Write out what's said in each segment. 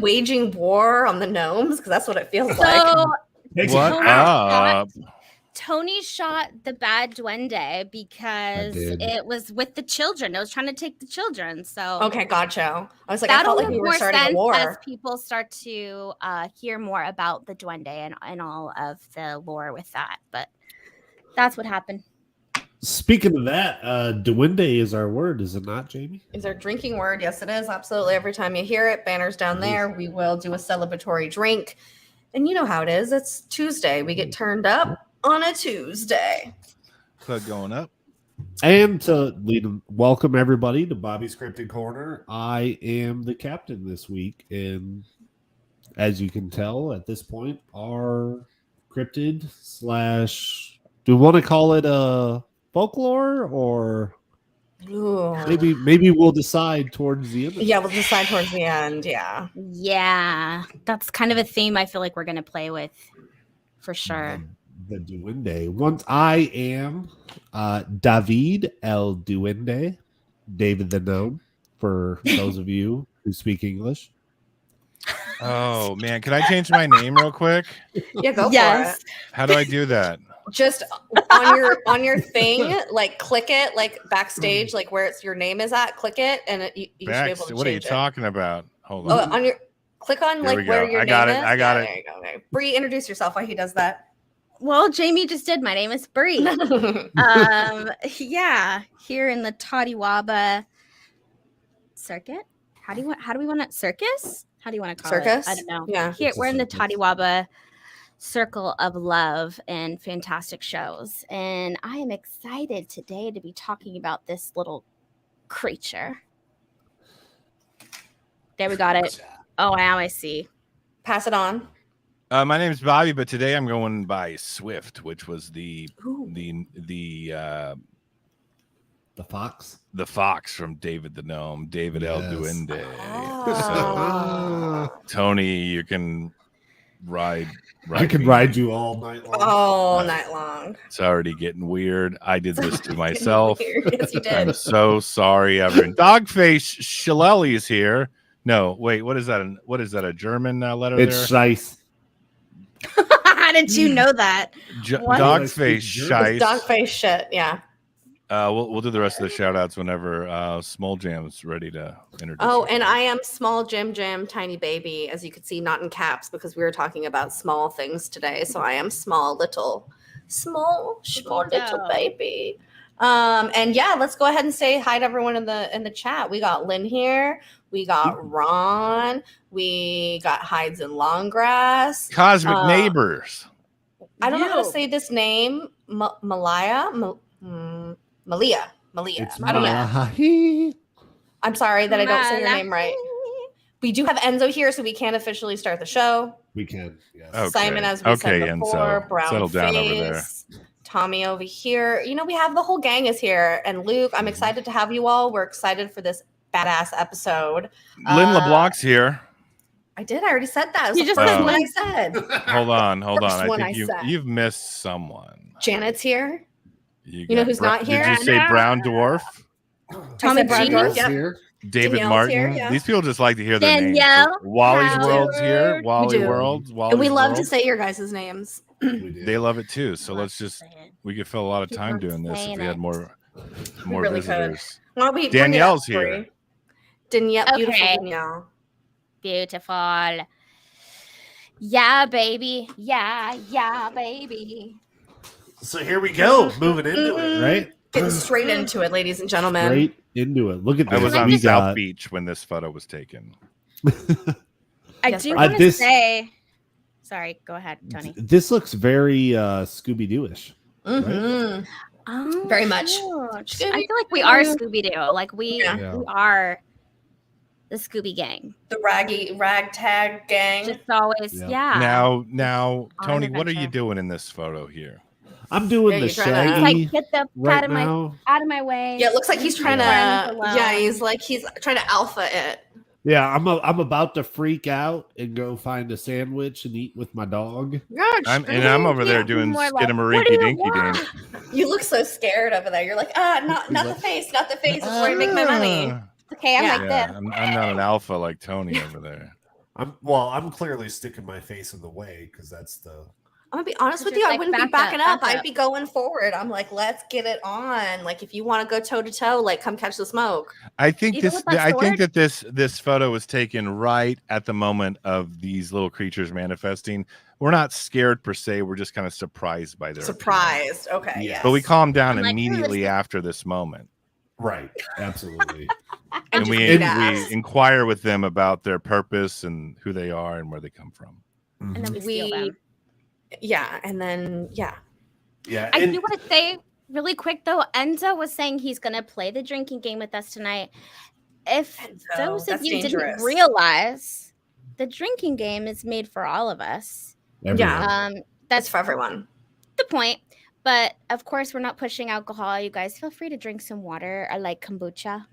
waging war on the gnomes? Because that's what it feels like. What? Tony shot the bad Duende because it was with the children. It was trying to take the children. So okay, gotcha. I was like, I felt like we were starting a war. As people start to hear more about the Duende and all of the lore with that. But that's what happened. Speaking of that, Duende is our word, is it not, Jamie? Is our drinking word? Yes, it is. Absolutely. Every time you hear it, banners down there. We will do a celebratory drink. And you know how it is. It's Tuesday. We get turned up on a Tuesday. Club going up. And to welcome everybody to Bobby's Cryptid Corner. I am the captain this week. And as you can tell at this point, our cryptid / do we want to call it a folklore or maybe we'll decide towards the end. Yeah, we'll decide towards the end. Yeah, that's kind of a theme I feel like we're gonna play with for sure. The Duende. Once I am David El Duende, David the Gnome, for those of you who speak English. Oh man, can I change my name real quick? Yeah, go for it. How do I do that? Just on your thing, like click it, like backstage, like where your name is at. Click it, and you should be able to change it. What are you talking about? Hold on. Oh, on your click on like where your name is. I got it. There you go. Okay. Bree, introduce yourself while he does that. Well, Jamie just did. My name is Bree. Yeah, here in the Todiwaba circuit. How do we want it? Circus? How do you want to call circus? it? I don't know. Yeah, here we're in the Todiwaba circle of love and fantastic shows, and I am excited today to be talking about this little creature. There, we got it. Oh, now I see. Pass it on. My name's Bobby, but today I'm going by Swift, which was the fox. The fox from David the Gnome, David El Duende. Oh. So, Tony, you can ride I can ride you all night long. All night long. It's already getting weird. I did this to myself. Yes, you did. I'm so sorry, everyone. Dogface Shillelagh is here. No, wait. What is that? What is that? A German letter? It's Scheiss. How did you know that? Dogface Scheiss. Dogface shit. Yeah. We'll do the rest of the shout outs whenever Small Jam's ready to introduce. Oh, and I am Small Jim Tiny Baby, as you can see, not in caps because we were talking about small things today. So I am small little baby. And yeah, let's go ahead and say hi to everyone in the chat. We got Lynn here. We got Ron. We got Hides and Longgrass. Cosmic Neighbors. I don't know how to say this name. Malia. I don't know. I'm sorry that I don't say your name right. We do have Enzo here, so we can officially start the show. We can. Yes. Okay. Simon, as we said before, Enzo. Brown Settle Face, down over there. Tommy over here. You know, we have the whole gang is here. And Luke, I'm excited to have you all. We're excited for this badass episode. Lynn LeBlanc's here. I did. I already said that. You just said what I said. Hold on. First one I think I said. you've missed someone. Janet's here. You know who's not here? Did you say Brown Dwarf? Tommy Brown Dwarf. Yep. Here. David Danielle's Martin. here, yeah. These people just like to hear their Danielle. names. Wally's Howard. World's here. Wally do. World. And we love to say your guys' names. They love it too. So let's just we could fill a lot of time doing this if we had more really visitors. Well, Danielle's here. Danielle, beautiful Okay. Danielle. Beautiful. Yeah, baby. Yeah, baby. So here we go. Moving into it, right? Getting straight into it, ladies and gentlemen. Straight into it. Look at this. I was on We South got- Beach when this photo was taken. I Yes, do right. want to say. Sorry, go ahead, Tony. This looks very Scooby Doo-ish. Mhm. Oh, Very much. cute. I feel like we are Scooby Doo. Like we are the Scooby gang. The ragtag gang. Just always, Yeah. Now, On Tony, an what are you adventure. doing in this photo here? I'm doing Yeah, the you're trying to- Shaggy Like get the right out of my way. Yeah, it looks like he's trying Friends to. alone. Yeah, he's trying to alpha it. Yeah, I'm about to freak out and go find a sandwich and eat with my dog. I'm over there doing More like, skidamarinky what do you dinky want? dink. You look so scared over there. You're like, not the face, not the face. It's where I make my money. Okay, I'm Yeah. like Yeah, this. I'm not an alpha like Tony over there. I'm clearly sticking my face in the way because that's the. I'm gonna be honest with you. I wouldn't be backing up. I'd be going forward. I'm like, let's get it on. Like, if you want to go toe to toe, like, come catch the smoke. I think that this photo was taken right at the moment of these little creatures manifesting. We're not scared per se. We're just kind of surprised by their appearance. Okay. Yeah. Yes. But we calm down immediately after this moment. Right. Absolutely. and we inquire with them about their purpose and who they are and where they come from. And then we steal them. Yeah, and then yeah. I do want to say really quick though, Enzo was saying he's going to play the drinking game with us tonight. If those of you didn't realize, the drinking game is made for all of us. Yeah, that's for everyone. The point. But of course, we're not pushing alcohol. You guys feel free to drink some water. I like kombucha.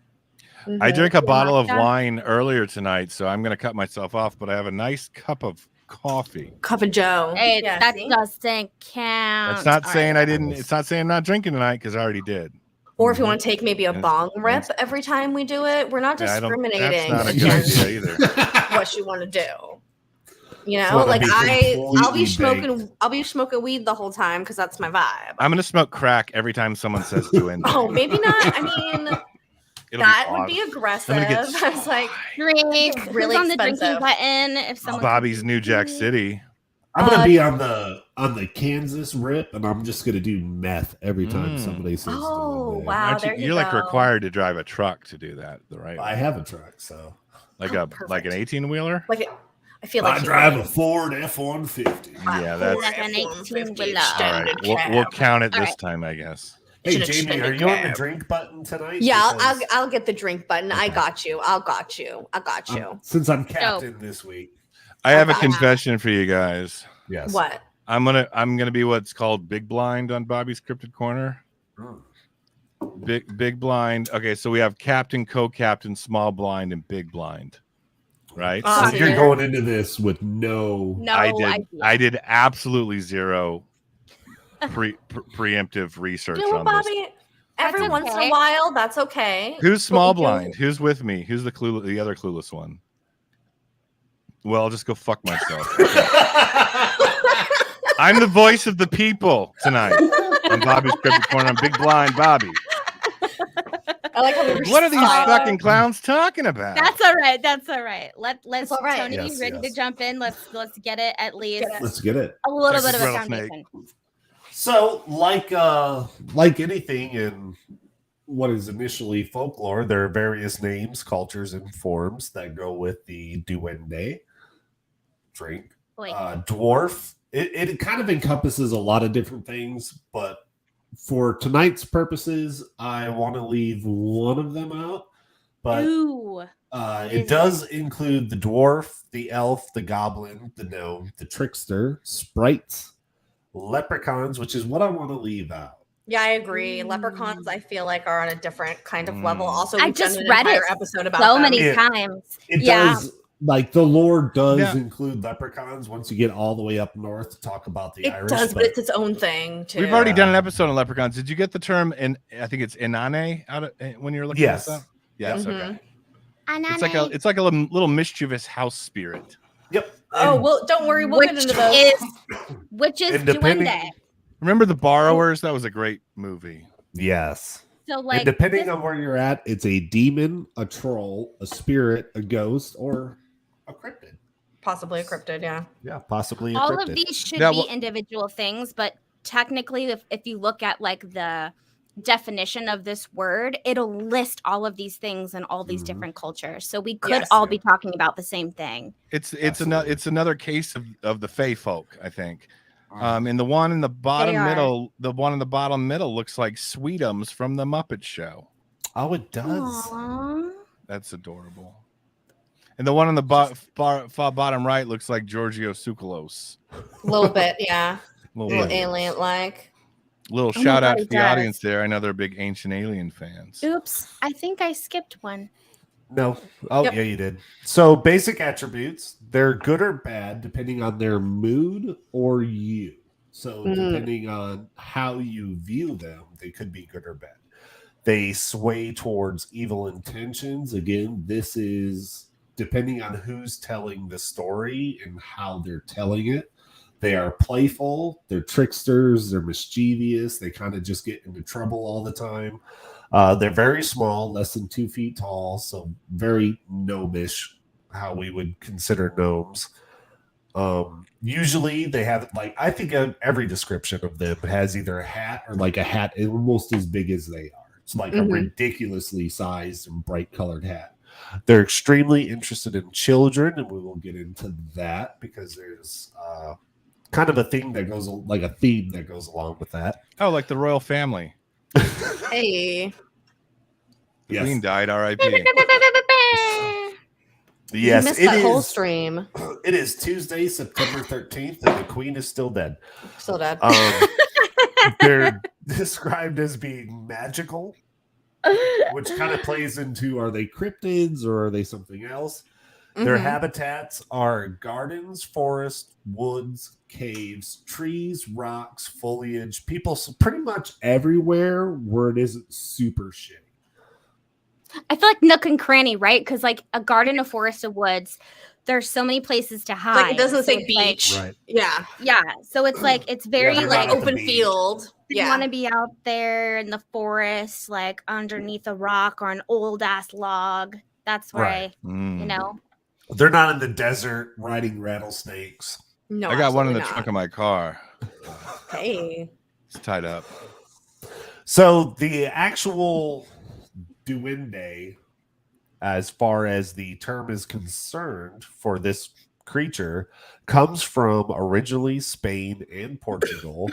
I drank a bottle of wine earlier tonight, so I'm going to cut myself off. But I have a nice cup of coffee. Cup of Joe. Hey, that doesn't count. That's not saying I didn't. It's not saying I'm not drinking tonight because I already did. Or if you want to take maybe a bong rip every time we do it, we're not discriminating that's not a good idea either. What you want to do. You know, like I'll be smoking weed the whole time because that's my vibe. I'm gonna smoke crack every time someone says Duende. Oh, maybe not. I mean, that would be aggressive. I was like, drink. Really on the expensive. drinking button. If someone Bobby's New Jack City. I'm gonna be on the Kansas rip, and I'm just gonna do meth every time somebody says. Oh wow! You're like required to drive a truck to do that, right? I have a truck, so like an 18-wheeler. I feel like I drive a Ford F-150. Yeah, that's like an 18-wheeler. All right, we'll count it this time, I guess. Hey, Jamie, are you on the drink button tonight? Yeah, I'll get the drink button. Okay. I got you. Since I'm captain this week, I have a confession for you guys. Yes. What? I'm gonna be what's called big blind on Bobby's Cryptid Corner. Big blind. Okay, so we have captain, co-captain, small blind, and big blind. Right. So you're going into this with no idea. I did absolutely zero preemptive research on Bobby, this. Every once in a while, that's okay. Who's small blind? Who's with me? Who's the other clueless one? Well, I'll just go fuck myself. I'm the voice of the people tonight on Bobby's Cryptid Corner. I'm Big Blind Bobby. I like how what are these fucking clowns talking about? That's all right. Let's Tony, you ready to jump in? Let's get it at least. Let's get it. A little bit of a foundation. So, like anything in what is initially folklore, there are various names, cultures, and forms that go with the Duende drink. Dwarf. It kind of encompasses a lot of different things, but for tonight's purposes, I want to leave one of them out. But it does include the dwarf, the elf, the goblin, the gnome, the trickster, sprites, leprechauns, which is what I want to leave out. Yeah, I agree. Leprechauns, I feel like, are on a different kind of level. Also, I just read it episode about so many times. It does. Like the lore does include leprechauns once you get all the way up north to talk about the Irish. It does, but it's its own thing too. We've already done an episode on leprechauns. Did you get the term? I think it's inane when you're looking at that. Yes. Okay. It's like a little mischievous house spirit. Yep. Oh well, don't worry. We'll get into those. Which is Duende. Remember The Borrowers? That was a great movie. Yes. So, like, and depending on where you're at, it's a demon, a troll, a spirit, a ghost, or a cryptid. Possibly a cryptid, yeah. Yeah, possibly a all cryptid. of these should be individual things, but technically, if you look at like the definition of this word, it'll list all of these things and all these different cultures. So we could all be talking about the same thing. It's another case of the Fey folk, I think. And the one in the bottom middle looks like Sweetums from the Muppet Show. Oh, it does. Aww. That's adorable. And the one on the bottom right looks like Giorgio Tsoukalos. A little bit, yeah. Little alien-like. Little shout out to the audience there. I know they're big Ancient Alien fans. Oops, I think I skipped one. No. Oh, yeah, you did. So basic attributes, they're good or bad depending on their mood or you. So depending on how you view them, they could be good or bad. They sway towards evil intentions. Again, this is depending on who's telling the story and how they're telling it. They are playful, they're tricksters, they're mischievous, they kind of just get into trouble all the time. They're very small, less than 2 feet tall, so very gnomish, how we would consider gnomes. Usually they have, like, I think every description of them has either a hat or like a hat almost as big as they are. It's like a ridiculously sized and bright colored hat. They're extremely interested in children, and we will get into that because there's kind of a thing that goes, like a theme that goes along with that. Oh, like the royal family. Hey. The Queen died, R.I.P. Yes, you missed that whole stream. It is Tuesday, September 13th, and the Queen is still dead. Still dead. They're described as being magical, which kind of plays into, are they cryptids or are they something else? Their habitats are gardens, forests, woods, caves, trees, rocks, foliage, people, so pretty much everywhere where it isn't super shitty. I feel like nook and cranny, right? Because like a garden, a forest, a woods, there's so many places to hide. Like it doesn't say beach. Like, right. Yeah. Yeah. So it's like, it's very like open field. You want to be out there in the forest, like underneath a rock or an old ass log. That's where you know. They're not in the desert riding rattlesnakes. No, I got one in the trunk of my car. Hey. It's tied up. So the actual Duende, as far as the term is concerned for this creature, comes from originally Spain and Portugal,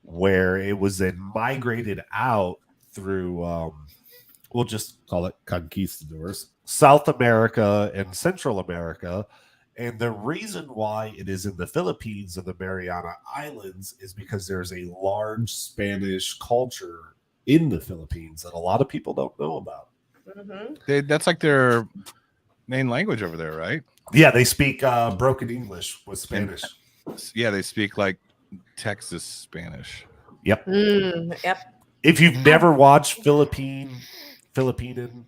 where it was then migrated out through, we'll just call it conquistadors, South America and Central America. And the reason why it is in the Philippines and the Mariana Islands is because there's a large Spanish culture in the Philippines that a lot of people don't know about. That's like their main language over there, right? Yeah, they speak broken English with Spanish. Yeah, they speak like Texas Spanish. Yep. Yep. If you've never watched Filipino television,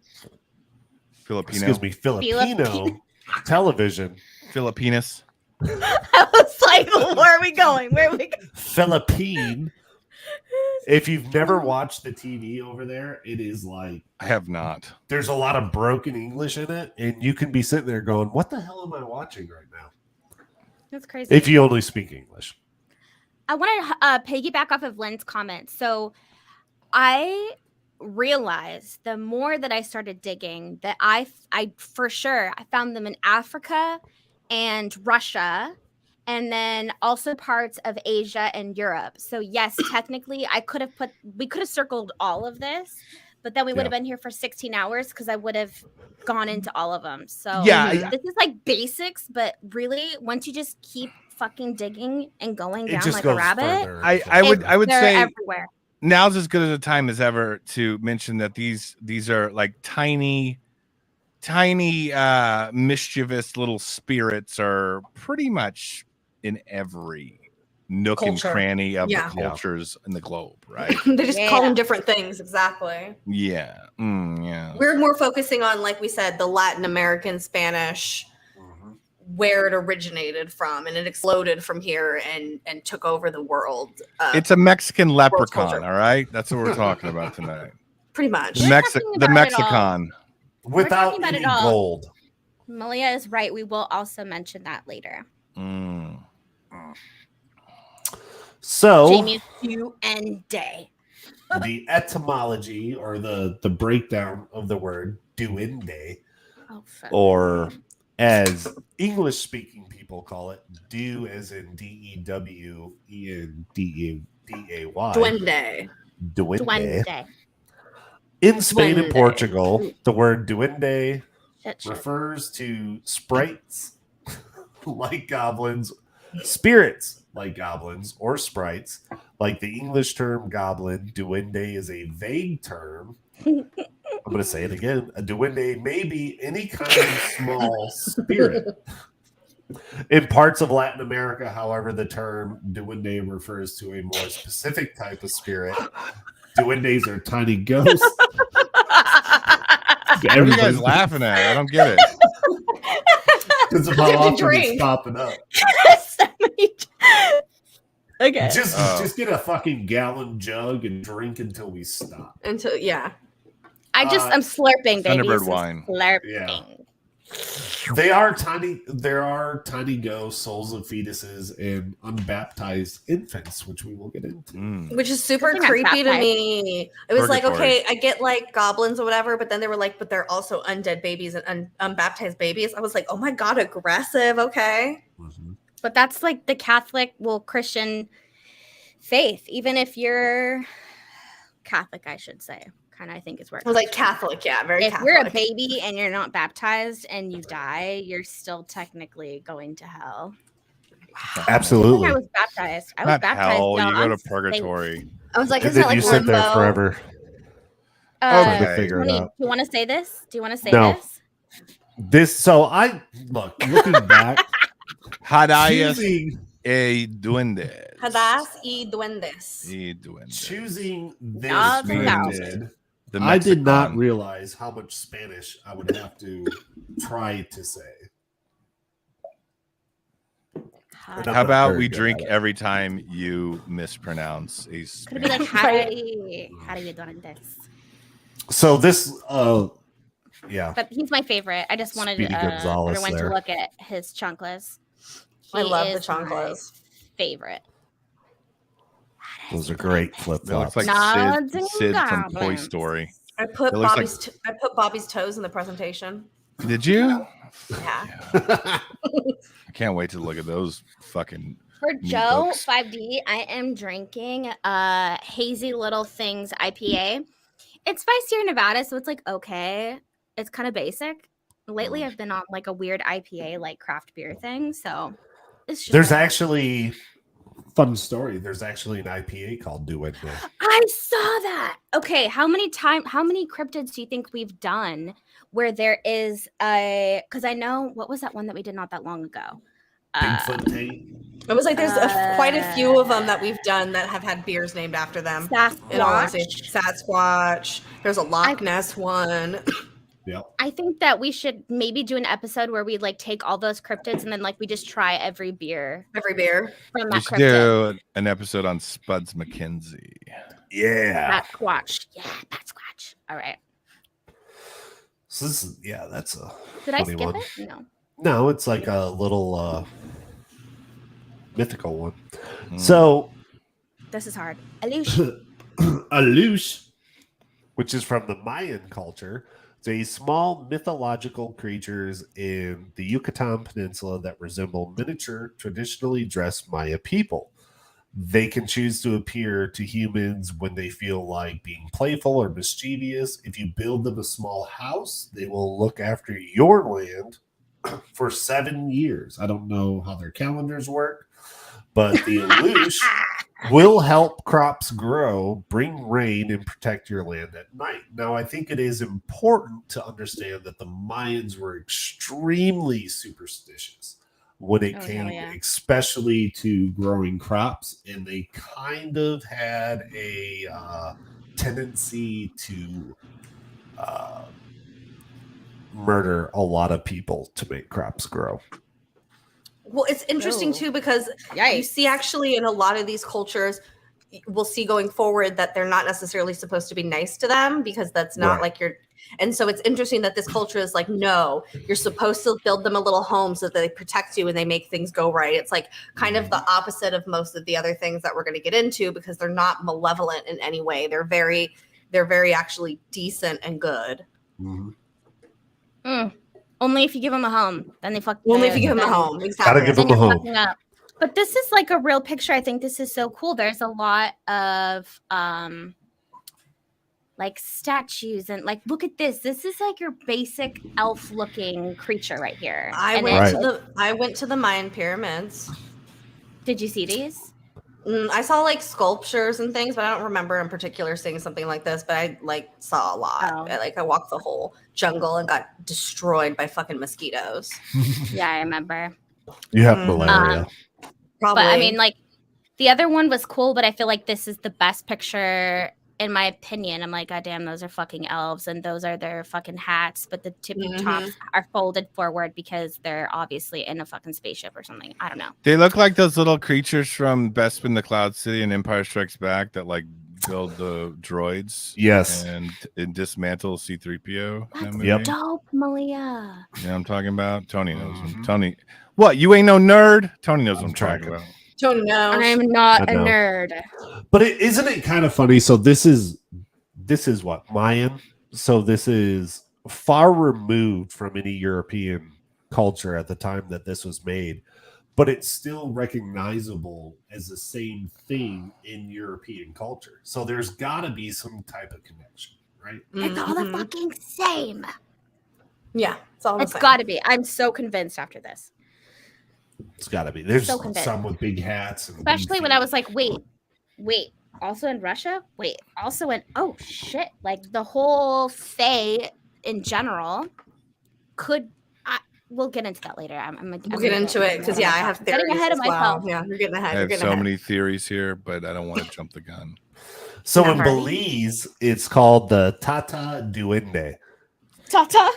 Filipinas. I was like, where are we going? Philippine. If you've never watched the TV over there, it is like, I have not. There's a lot of broken English in it, and you can be sitting there going, what the hell am I watching right now? That's crazy. If you only speak English. I want to piggyback off of Lynn's comments. So I realized the more that I started digging that I for sure I found them in Africa and Russia, and then also parts of Asia and Europe. So yes, technically we could have circled all of this, but then we would have been here for 16 hours because I would have gone into all of them. So this is like basics, but really once you just keep fucking digging and going down like a rabbit, I would say everywhere. Now's as good as a time as ever to mention that these are like tiny mischievous little spirits are pretty much in every nook and cranny of the cultures in the globe, right? They just call them different things. Exactly. Yeah. Yeah. We're more focusing on, like we said, the Latin American Spanish, where it originated from, and it exploded from here and took over the world. It's a Mexican leprechaun, all right? That's what we're talking about tonight. Pretty much. The Mexican. Without any gold. Malia is right. We will also mention that later. So JAIMIE Duende. The etymology or the breakdown of the word Duende, or as English speaking people call it, do as in DEWENDEAY. Duende. Duende. In Spain and Portugal, the word duende refers to sprites like goblins, spirits like goblins, or sprites. Like the English term goblin, duende is a vague term. I'm going to say it again. A duende may be any kind of small spirit. In parts of Latin America, however, the term duende refers to a more specific type of spirit. Duendes are tiny ghosts. What are you guys laughing at? I don't get it. Because of how often it's popping up. So many. Okay. Just get a fucking gallon jug and drink until we stop. I'm slurping, baby. Thunderbird wine. Slurping. Yeah. There are tiny ghosts, souls of fetuses, and unbaptized infants, which we will get into. Which is super creepy to me. It was like, okay, I get like goblins or whatever, but then they were like, but they're also undead babies and unbaptized babies. I was like, oh my God, aggressive. Okay. Mm-hmm. But that's like the Catholic, Christian faith. Even if you're Catholic, I should say. Kind of, I think is where it was like Catholic, yeah, very Catholic. If you're a baby and you're not baptized and you die, you're still technically going to hell. Wow. Absolutely. I was baptized. I was baptized. Hell, you go to purgatory. I was like, is that like you sit there forever. Okay. Figure it out. Do you want to say this? Do you want to say this? Looking back, Hadayas e Duendes. Hadas y Duendes. Choosing this Duendes. I did not realize how much Spanish I would have to try to say. How about we drink every time you mispronounce a Spanish? Could be like, how do you Duendes? So this, yeah. But he's my favorite. I just wanted everyone to look at his chanclas. I love the chanclas. Favorite. Those are great flip flops. Looks like Sid from Toy Story. I put Bobby's toes in the presentation. Did you? Yeah. I can't wait to look at those fucking. For Joe 5D, I am drinking Hazy Little Things IPA. It's by Sierra Nevada, so it's like okay. It's kind of basic. Lately, I've been on like a weird IPA like craft beer thing, so it's just. There's actually. Fun story. There's actually an IPA called Duende. I saw that. Okay, how many cryptids do you think we've done where there is a? Because I know what was that one that we did not that long ago. Bigfoot Tate. It was like there's quite a few of them that we've done that have had beers named after them. Sasquatch. There's a Loch Ness one. Yep. I think that we should maybe do an episode where we like take all those cryptids and then like we just try every beer from that we should do an episode on Spuds McKenzie. Yeah. Sasquatch. Yeah, Sasquatch. All right. So this is, that's a. Did I skip one. it? No, it's like a little mythical one. So this is hard. Alush. Alush, which is from the Mayan culture. They small mythological creatures in the Yucatan Peninsula that resemble miniature, traditionally dressed Maya people. They can choose to appear to humans when they feel like being playful or mischievous. If you build them a small house, they will look after your land for 7 years. I don't know how their calendars work, but the Alush will help crops grow, bring rain, and protect your land at night. Now, I think it is important to understand that the Mayans were extremely superstitious when it came, especially to growing crops, and they kind of had a tendency to murder a lot of people to make crops grow. Well, it's interesting too because you see actually in a lot of these cultures, we'll see going forward that they're not necessarily supposed to be nice to them because that's not like your. And so it's interesting that this culture is like, no, you're supposed to build them a little home so that they protect you and they make things go right. It's like kind of the opposite of most of the other things that we're going to get into because they're not malevolent in any way. They're very actually decent and good. Mm-hmm. Only if you give them a home, then they fuck. Only if you give them a home, exactly. Gotta give them a home. But this is like a real picture. I think this is so cool. There's a lot of like statues and like look at this. This is like your basic elf-looking creature right here. I went to the Mayan pyramids. Did you see these? I saw like sculptures and things, but I don't remember in particular seeing something like this. But I like saw a lot. I walked the whole jungle and got destroyed by fucking mosquitoes. Yeah, I remember. You have malaria. Probably. But I mean, like the other one was cool, but I feel like this is the best picture in my opinion, I'm like, God damn, those are fucking elves, and those are their fucking hats, but the tippy tops are folded forward because they're obviously in a fucking spaceship or something. I don't know. They look like those little creatures from Bespin the Cloud City and Empire Strikes Back that like build the droids. Yes. And dismantle C-3PO. That's dope, Malia. Yeah, I'm talking about. Tony knows him. Tony, what? You ain't no nerd? Tony knows what I'm talking about. Tony knows. I'm not a nerd. But isn't it kind of funny? So this is what, Mayan? So this is far removed from any European culture at the time that this was made, but it's still recognizable as the same thing in European culture. So there's got to be some type of connection, right? It's all the fucking same. Yeah, it's got to be. I'm so convinced after this. It's got to be. There's some with big hats. And especially when I was like, wait. Also in Russia? Wait. Also in, oh, shit. Like, the whole Fae in general could, we'll get into that later. We'll get into it because, I have theories. Getting ahead of myself. Yeah, you're getting ahead. I have so many theories here, but I don't want to jump the gun. So in Belize, it's called the Tata Duende. Tata.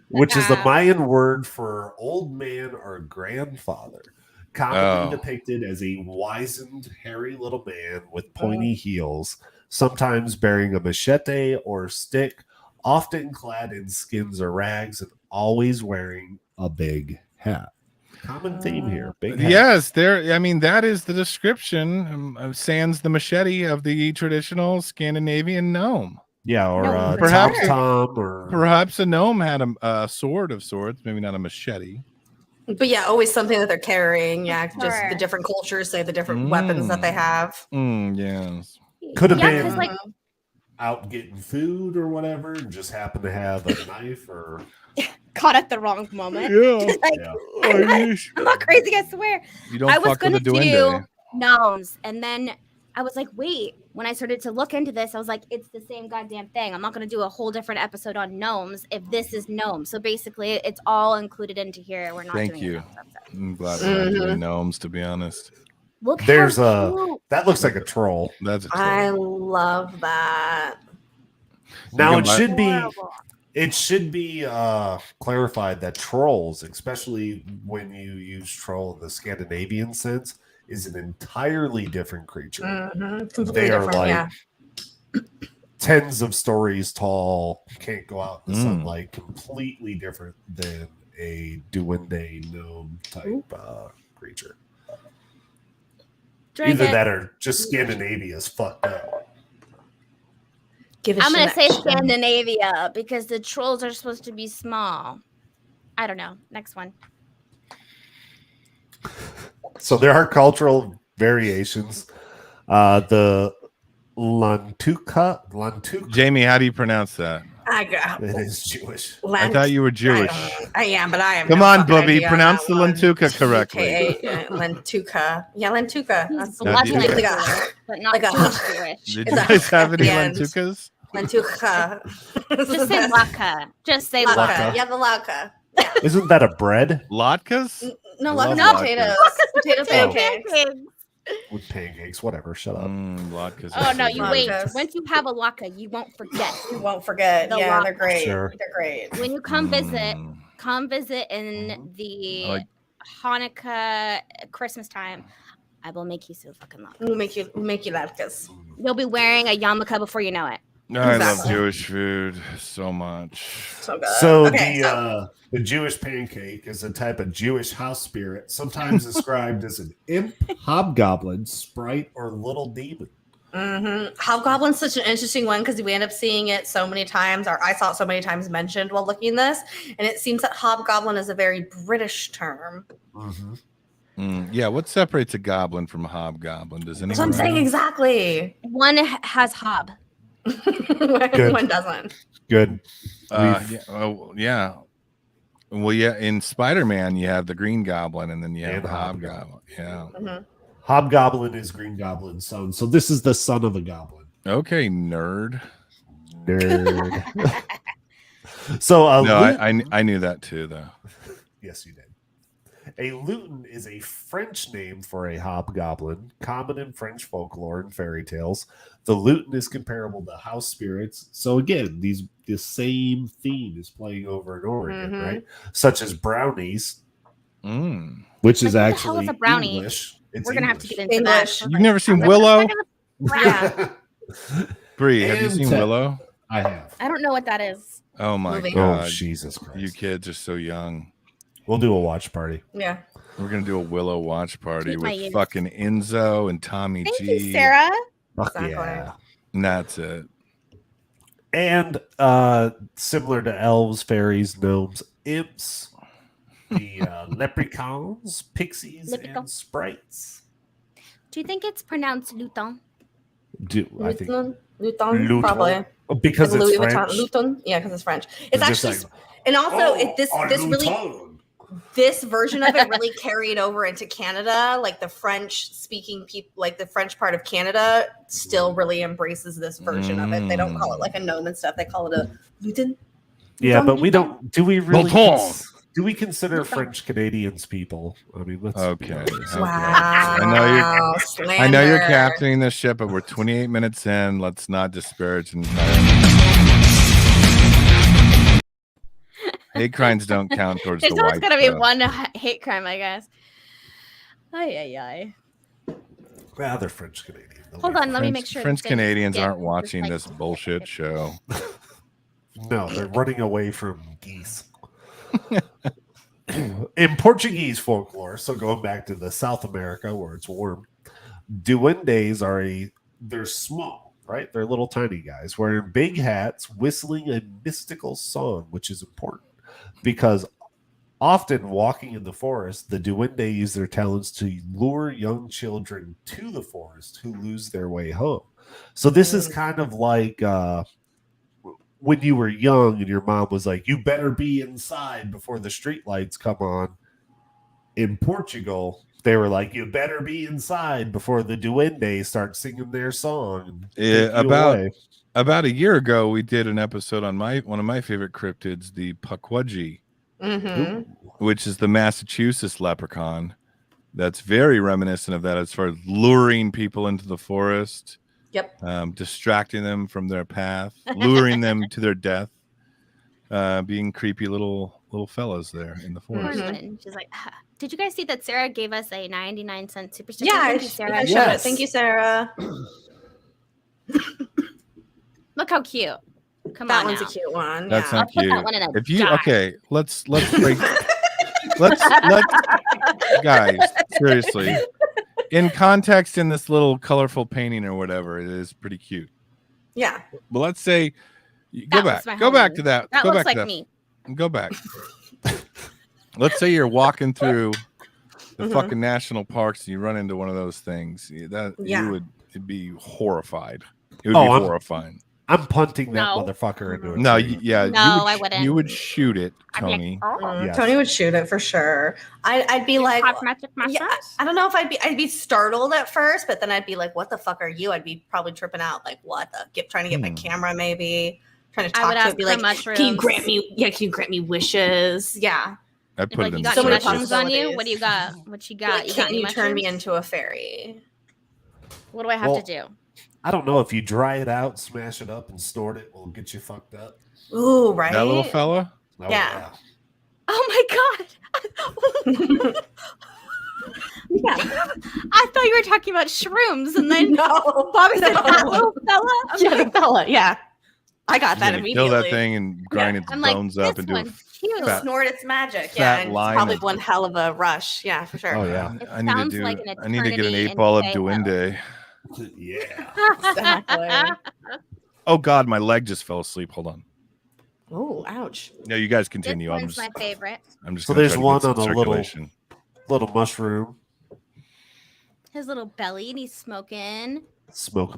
Which is the Mayan word for old man or grandfather, commonly depicted as a wizened, hairy little man with pointy heels, sometimes bearing a machete or stick, often clad in skins or rags, and always wearing a big hat. Common theme here. Big hat. Yes, that is the description sans the machete of the traditional Scandinavian gnome. Yeah, or perhaps Tom, or perhaps a gnome had a sword of sorts, maybe not a machete. But yeah, always something that they're carrying. Yeah, just the different cultures say the different weapons that they have. Yes, could have been out getting food or whatever, and just happened to have a knife or caught at the wrong moment. Yeah, I'm not crazy. I swear. You don't. I was going to do gnomes, and then I was like, wait. When I started to look into this, I was like, it's the same goddamn thing. I'm not going to do a whole different episode on gnomes if this is gnomes. So basically, it's all included into here. We're not Thank doing you. I'm glad we're not doing gnomes, to be honest. There's that looks like a troll. That's a troll. I love that. Now it should be clarified that trolls, especially when you use troll in the Scandinavian sense, is an entirely different creature. They are like tens of stories tall, can't go out in the sunlight, completely different than a Duende gnome type creature. Either that or just Scandinavia is fucked up. I'm going to say Scandinavia because the trolls are supposed to be small. I don't know. Next one. So there are cultural variations. The Lantuka. Jamie, how do you pronounce that? It is Jewish. I thought you were Jewish. I am, but I am. Come on, Bubby. Pronounce the Lantuka correctly. Lantuka. Yeah, Lantuka. That's like a Jewish. Did you guys have any Lantukas? Lantuka. Just say Laka. Just say Laka. Yeah, the Laka. Yeah. Isn't that a bread? Latkes? No, potatoes. Potato pancakes. With pancakes, whatever. Shut up. Latkes. Oh no, you wait. Once you have a laka, you won't forget. Yeah, they're great. Sure. They're great. When you come visit in the Hanukkah Christmas time. I will make you so fucking laka. We'll make you latkes. You'll be wearing a yarmulke before you know it. I love Jewish food so much. So good. So the Jewish pancake is a type of Jewish house spirit, sometimes described as an imp, hobgoblin, sprite, or little demon. Hobgoblin's such an interesting one because we end up seeing it so many times, or I saw it so many times mentioned while looking at this, and it seems that hobgoblin is a very British term. Yeah, what separates a goblin from a hobgoblin? Does anyone? That's what I'm saying exactly. One has hob. One doesn't. Good. Yeah. Well, yeah. In Spider-Man, you have the Green Goblin, and then you have the Hobgoblin. Yeah. Hobgoblin is Green Goblin's son, so this is the son of a goblin. Okay, nerd. So no, I knew that too, though. Yes, you did. A lutin is a French name for a hobgoblin, common in French folklore and fairy tales. The lutin is comparable to house spirits. So again, the same theme is playing over and over again, right? Such as brownies, which is actually English. We're gonna have to get into English. You've never seen Willow? Yeah. Bree, have you seen Willow? I have. I don't know what that is. Oh my God. Oh, Jesus Christ. You kids are so young. We'll do a watch party. Yeah. We're going to do a Willow watch party with fucking Enzo and Tommy Thank G. you, Sarah. Fuck yeah. And that's it. And similar to elves, fairies, gnomes, imps, the leprechauns, pixies, and sprites. Do you think it's pronounced luton? I think Luton, probably. Because it's French. Luton, yeah, because it's French. It's actually, and also this version of it really carried over into Canada. Like the French-speaking people, like the French part of Canada, still really embraces this version of it. They don't call it like a gnome and stuff. They call it a lutin. Yeah, but we don't. Do we really? Do we consider French Canadians people? I mean, let's. Okay. Wow. I know you're captaining this ship, but we're 28 minutes in. Let's not disparage. Hate crimes don't count towards There's the white. There's always got to be one hate crime, I guess. Ay. Well, they're French Canadian. Hold on, let me make sure. French Canadians aren't watching this bullshit show. No, they're running away from geese. In Portuguese folklore, so going back to the South America where it's warm, duendes they're small, right? They're little tiny guys wearing big hats, whistling a mystical song, which is important because often walking in the forest, the duende use their talents to lure young children to the forest who lose their way home. So this is kind of like when you were young and your mom was like, you better be inside before the street lights come on. In Portugal, they were like, you better be inside before the duendes start singing their song. About a year ago, we did an episode on one of my favorite cryptids, the Pukwudgie, which is the Massachusetts leprechaun. That's very reminiscent of that as far as luring people into the forest. Yep. Distracting them from their path, luring them to their death, being creepy little fellas there in the forest. She's like, did you guys see that Sarah gave us a 99-cent super sticker? Yeah, Thank you, Sarah. Yes. Thank you, Sarah. Look how cute. Come that on, one's now. a cute one. That's yeah. not cute. That one in a if you jar. okay, let's break. let's guys, seriously. In context, in this little colorful painting or whatever, it is pretty cute. Yeah. Well, let's say go back to that. That go looks back like to that. me. Go back. Let's say you're walking through the fucking national parks and you run into one of those things. It'd be horrified. It would be horrifying. I'm punting that motherfucker into it. No, I wouldn't. You would shoot it, Tony. Yes. Tony would shoot it for sure. I'd be like, I don't know if I'd be startled at first, but then I'd be like, what the fuck are you? I'd be probably tripping out. Like, what trying to get my camera, maybe trying to talk to it. Be like, can you grant me wishes? Yeah. I put it in. You got any mushrooms on you? What do you got? What you got? Like, can you turn me into a fairy? What do I have to do? I don't know. If you dry it out, smash it up, and snort it, will get you fucked up. Ooh, right. That little fella? Oh, yeah. Oh my god. Yeah. I thought you were talking about shrooms, and then Bobby said that little fella. The fella. Yeah. I got that immediately. Kill that thing and grind its bones up and do a snort its magic. Yeah, and it's probably one hell of a rush. Yeah, for sure. Oh yeah. I need to get an 8-ball of Duende. Yeah. Exactly. Oh God, my leg just fell asleep. Hold on. Oh, ouch. No, you guys continue. This one's my favorite. I'm just. So there's one on a little mushroom. His little belly, and he's smoking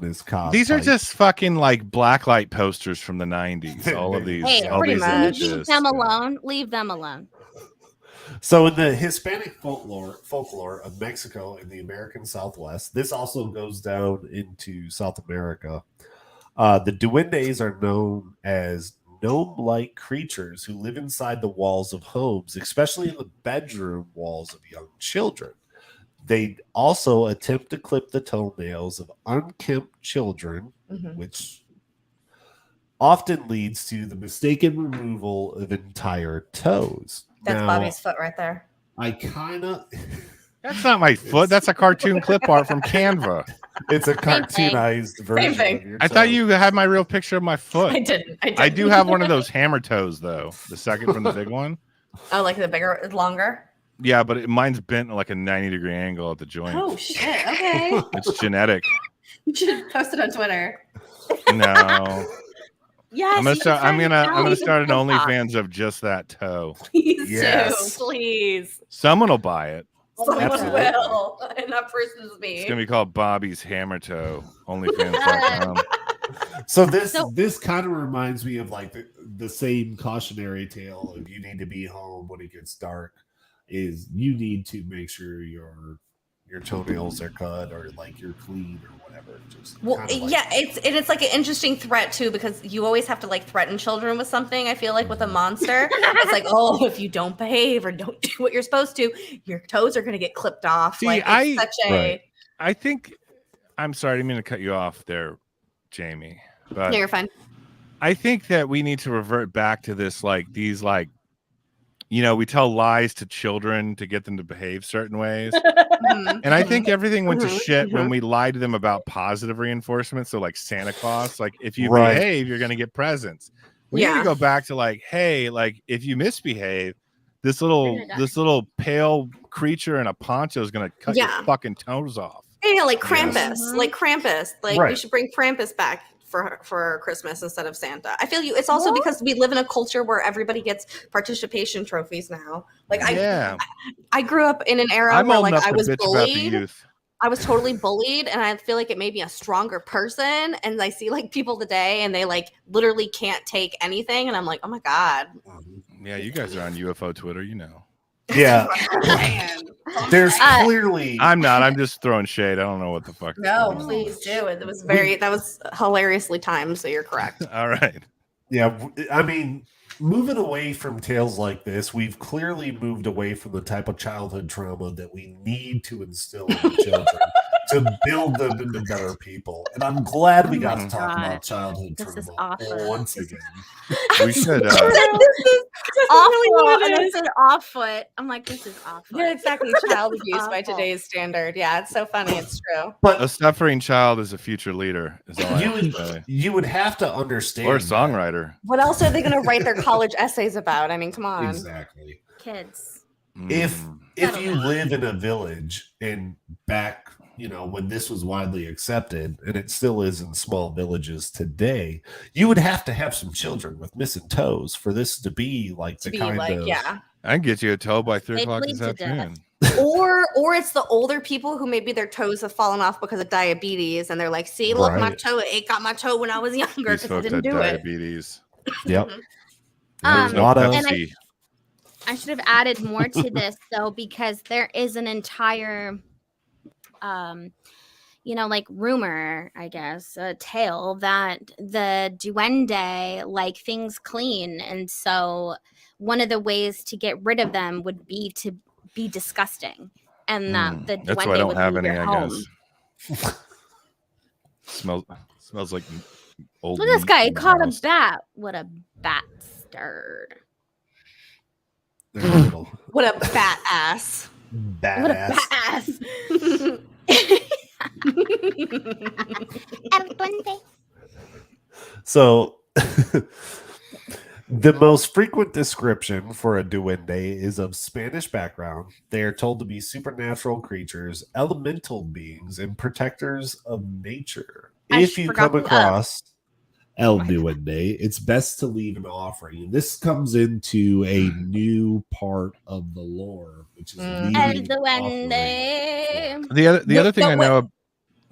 his cob. These are just fucking like blacklight posters from the 90s. All of these. Hey, all pretty these much. Leave them alone. Leave them alone. So in the Hispanic folklore of Mexico and the American Southwest, this also goes down into South America. The duendes are known as gnome-like creatures who live inside the walls of homes, especially in the bedroom walls of young children. They also attempt to clip the toenails of unkempt children, which often leads to the mistaken removal of entire toes. That's Bobby's foot right there. I kind of... That's not my foot. That's a cartoon clip art from Canva. It's a cartoonized version of your toe. I thought you had my real picture of my foot. I didn't. I do have one of those hammer toes, though. The second from the big one. Oh, like the bigger, longer? Yeah, but mine's bent at like a 90-degree angle at the joint. Oh, shit. Okay. It's genetic. You should post it on Twitter. No. Yes, I'm gonna start an OnlyFans of just that toe. Please do. Please. Someone will buy it. Someone will. And that person is me. It's gonna be called Bobby's Hammer Toe. OnlyFans.com. So this kind of reminds me of like the same cautionary tale of you need to be home when it gets dark. Is you need to make sure your toenails are cut or like you're clean or whatever. Just it's like an interesting threat too, because you always have to like threaten children with something. I feel like with a monster, it's like, oh, if you don't behave or don't do what you're supposed to, your toes are going to get clipped off. See, like I think I'm sorry, I didn't mean to cut you off there, Jamie. But no, you're fine. I think that we need to revert back to this, like these, like, you know, we tell lies to children to get them to behave certain ways. And I think everything went to shit when we lied to them about positive reinforcement. So like Santa Claus, like if you behave, you're going to get presents. We need to go back to like, hey, like if you misbehave, this little pale creature in a poncho is going to cut your fucking toes off. Yeah, like Krampus, like we should bring Krampus back for Christmas instead of Santa. I feel you. It's also because we live in a culture where everybody gets participation trophies now. Like I grew up in an era where like I was bullied. I was totally bullied, and I feel like it made me a stronger person. And I see like people today, and they like literally can't take anything, and I'm like, oh my god. Yeah, you guys are on UFO Twitter, you know. Yeah. There's clearly I'm not. I'm just throwing shade. I don't know what the fuck. No, please do. It was that was hilariously timed, so you're correct. All right. Yeah, I mean, moving away from tales like this, we've clearly moved away from the type of childhood trauma that we need to instill in children to build them into better people. And I'm glad we got to talk about childhood trauma once again. We should. This is awful. And I said off foot. I'm like, this is awful. Yeah, exactly. Child abuse by today's standard. Yeah, it's so funny. It's true. But a suffering child is a future leader. Is all you would have to understand. Or a songwriter. What else are they going to write their college essays about? I mean, come on. Exactly. Kids. If you live in a village and back, you know, when this was widely accepted, and it still is in small villages today, you would have to have some children with missing toes for this to be like I can get you a toe by 3 o'clock this afternoon. or it's the older people who maybe their toes have fallen off because of diabetes, and they're like, see, look, my toe, it got my toe when I was younger because I didn't do diabetes. Yep. I should have added more to this though, because there is an entire like rumor, I guess, a tale that the Duende like things clean, and so one of the ways to get rid of them would be to be disgusting, and that the that's Duende why I don't would have leave any. your I home. guess smells like old. Look at this guy. He caught a bat. What a bastard! What a bat ass! What a bat ass! So the most frequent description for a duende is of Spanish background. They are told to be supernatural creatures, elemental beings, and protectors of nature. If you come across El Duende, it's best to leave an offering. This comes into a new part of the lore, which is El Duende. The other thing I know.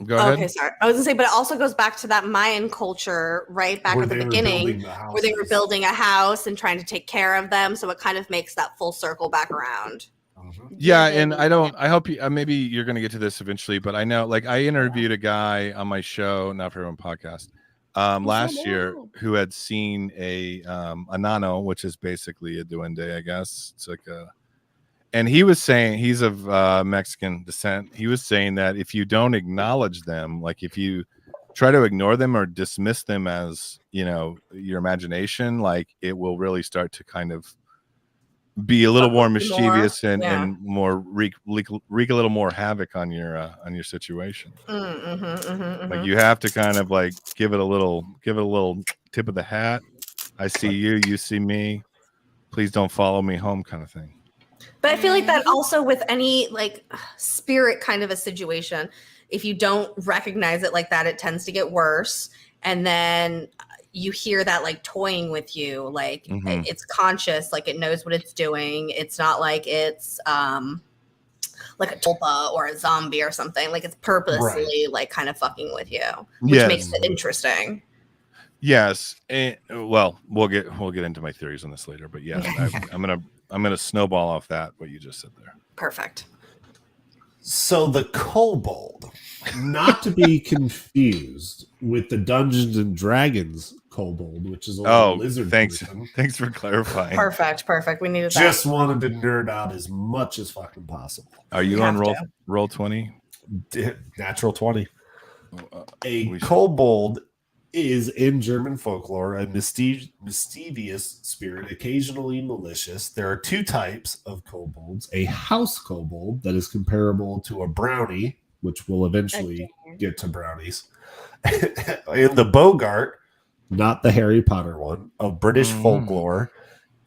Go ahead. Okay, sorry. I was gonna say, but it also goes back to that Mayan culture, right back at the beginning, where they were building a house and trying to take care of them. So it kind of makes that full circle back around. Yeah, and I hope you maybe you're gonna get to this eventually, but I know, like, I interviewed a guy on my show, not for my own podcast, last year who had seen a nano, which is basically a duende, I guess. It's like and he was saying, he's of Mexican descent. He was saying that if you don't acknowledge them, like if you try to ignore them or dismiss them as, your imagination, like it will really start to kind of be a little more mischievous and more wreak a little more havoc on your situation. Like you have to kind of like give it a little tip of the hat. I see you, you see me. Please don't follow me home, kind of thing. But I feel like that also with any like spirit kind of a situation, if you don't recognize it like that, it tends to get worse. And then you hear that like toying with you, like it's conscious, like it knows what it's doing. It's not like it's like a tulpa or a zombie or something. Like it's purposely like kind of fucking with you, which makes it interesting. Yes. And, well, we'll get into my theories on this later, but yeah, I'm gonna snowball off that what you just said there. Perfect. So the kobold, not to be confused with the Dungeons and Dragons kobold, which is a lizard. Thanks for clarifying. Perfect. We needed that. Just wanted to nerd out as much as fucking possible. Are you on roll 20? Natural 20. A kobold is in German folklore a mischievous spirit, occasionally malicious. There are two types of kobolds: a house kobold that is comparable to a brownie, which will eventually get to brownies, and the Bogart, not the Harry Potter one, of British folklore,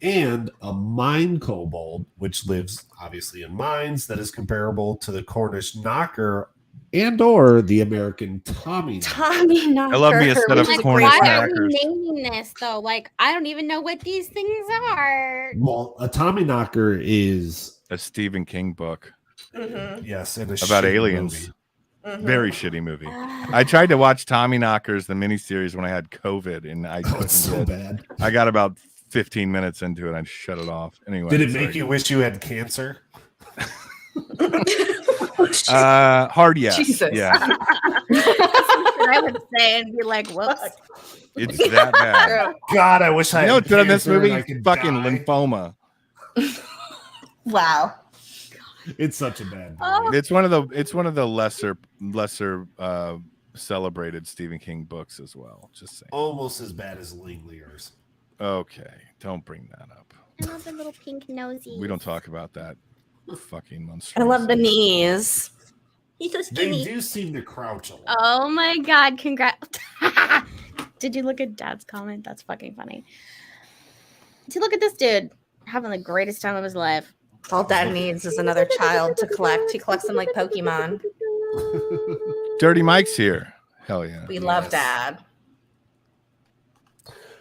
and a mine kobold, which lives obviously in mines, that is comparable to the Cornish knocker and or the American Tommy knocker. I love me a set of Cornish why knockers. are we naming this though? Like, I don't even know what these things are. Well, a Tommy knocker is a Stephen King book. Yes, and about aliens. Very shitty movie. I tried to watch Tommy Knockers, the miniseries, when I had COVID, and it's so bad. I got about 15 minutes into it. I shut it off. Anyway, did it make you wish you had cancer? Hard yes. Jesus. Yeah. I would say and be like, whoops. It's that bad. God, I wish I had what's in this movie? fucking lymphoma. Wow. It's such a bad movie. It's one of the lesser celebrated Stephen King books as well. Just saying. Almost as bad as Linklater's. Okay, don't bring that up. I love the little pink nosy. We don't talk about that fucking monster. I love the knees. He's so They skinny. do seem to crouch a lot. Oh my god, congrats. Did you look at Dad's comment? That's fucking funny. See, look at this dude having the greatest time of his life. All Dad needs is another child to collect. He collects them like Pokemon. Dirty Mike's here. Hell yeah. We love Dad.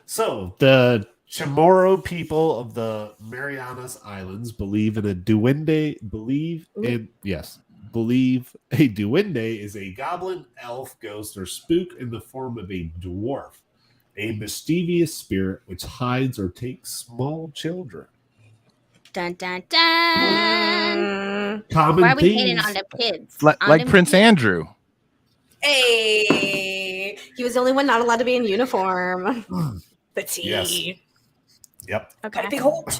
So the Chamorro people of the Marianas Islands believe in a duende. Believe a duende is a goblin, elf, ghost, or spook in the form of a dwarf, a mischievous spirit which hides or takes small children. Dun dun dun. Common Why are we themes. hating on the kids? Like Prince Andrew. Hey, he was the only one not allowed to be in uniform. The T. Yes. Yep. Okay. Big Hulk.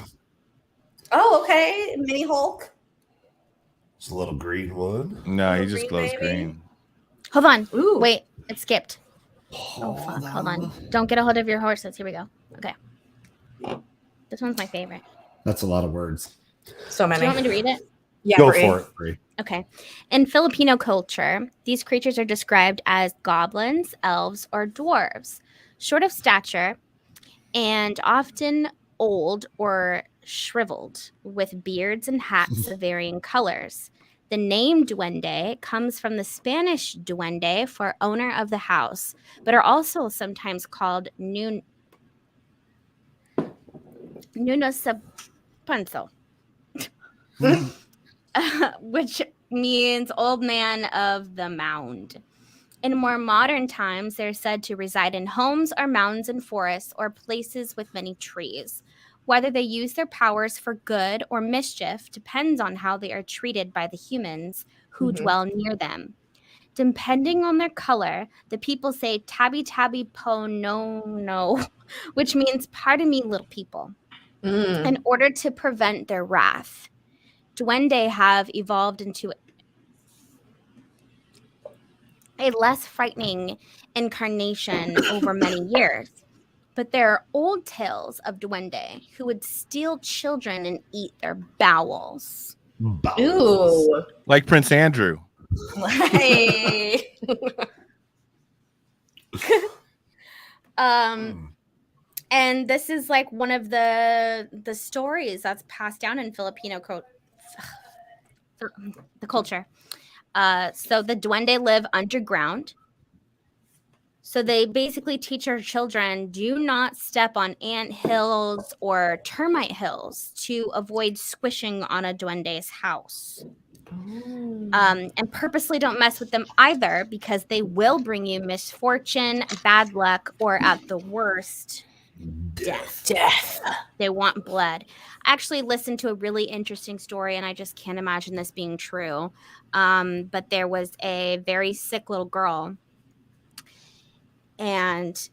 Oh, okay. Mini Hulk. It's a little green one. No, he Little just green glows baby. green. Hold on. Ooh. Wait, it skipped. Oh, fuck. Hold on. Don't get a hold of your horses. Here we go. Okay. This one's my favorite. That's a lot of words. So many. Do you want me to read it? Yeah, Go Brie. for it, Brie. Okay. In Filipino culture, these creatures are described as goblins, elves, or dwarves, short of stature and often old or shriveled, with beards and hats of varying colors. The name Duende comes from the Spanish duende for owner of the house, but are also sometimes called Nunosapanso, which means old man of the mound. In more modern times, they're said to reside in homes or mountains and forests or places with many trees. Whether they use their powers for good or mischief depends on how they are treated by the humans who dwell near them. Depending on their color, the people say "tabi tabi po no," which means "pardon me, little people," in order to prevent their wrath. Duende have evolved into a less frightening incarnation over many years. But there are old tales of Duende who would steal children and eat their bowels. Ooh. Like Prince Andrew. Hey. And this is like one of the stories that's passed down in Filipino the culture. So the Duende live underground. So they basically teach our children, do not step on ant hills or termite hills to avoid squishing on a Duende's house. And purposely don't mess with them either, because they will bring you misfortune, bad luck, or at the worst, death. They want blood. I actually listened to a really interesting story, and I just can't imagine this being true. But there was a very sick little girl, and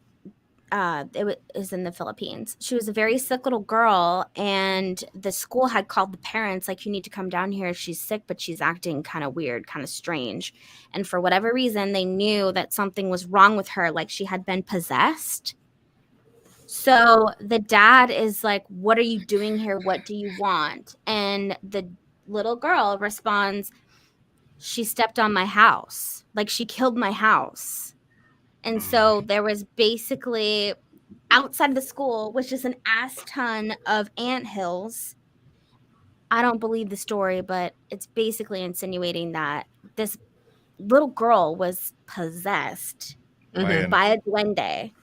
it was in the Philippines. She was a very sick little girl, and the school had called the parents, like, you need to come down here. She's sick, but she's acting kind of weird, kind of strange. And for whatever reason, they knew that something was wrong with her, like she had been possessed. So the dad is like, what are you doing here? What do you want? And the little girl responds, she stepped on my house. Like, she killed my house. And so there was basically outside of the school, which is an ass ton of anthills. I don't believe the story, but it's basically insinuating that this little girl was possessed by a duende.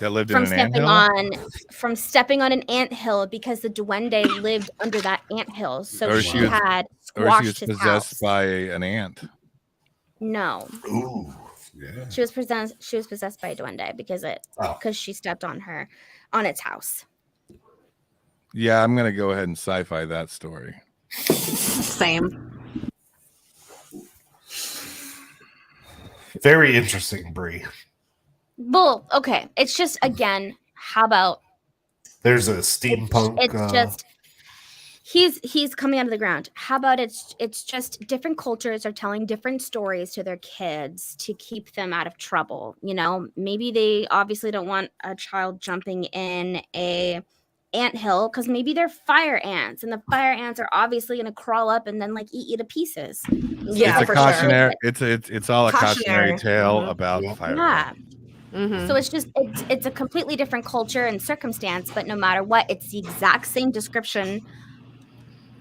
That lived in an anthill? From stepping on an anthill, because the duende lived under that anthill. So she had squashed his house. Or she was possessed by an ant. No. Ooh. Yeah. She was possessed by a duende because she stepped on its house. Yeah, I'm gonna go ahead and sci-fi that story. Same. Very interesting, Bree. Well, okay. It's just, again, how about there's a steampunk. It's just he's coming out of the ground. How about it's just different cultures are telling different stories to their kids to keep them out of trouble. You know, maybe they obviously don't want a child jumping in a anthill because maybe they're fire ants, and the fire ants are obviously going to crawl up and then like eat you to pieces. Yeah, it's a cautionary. Sure. It's all a cautionary tale about fire. Yeah. So it's a completely different culture and circumstance, but no matter what, it's the exact same description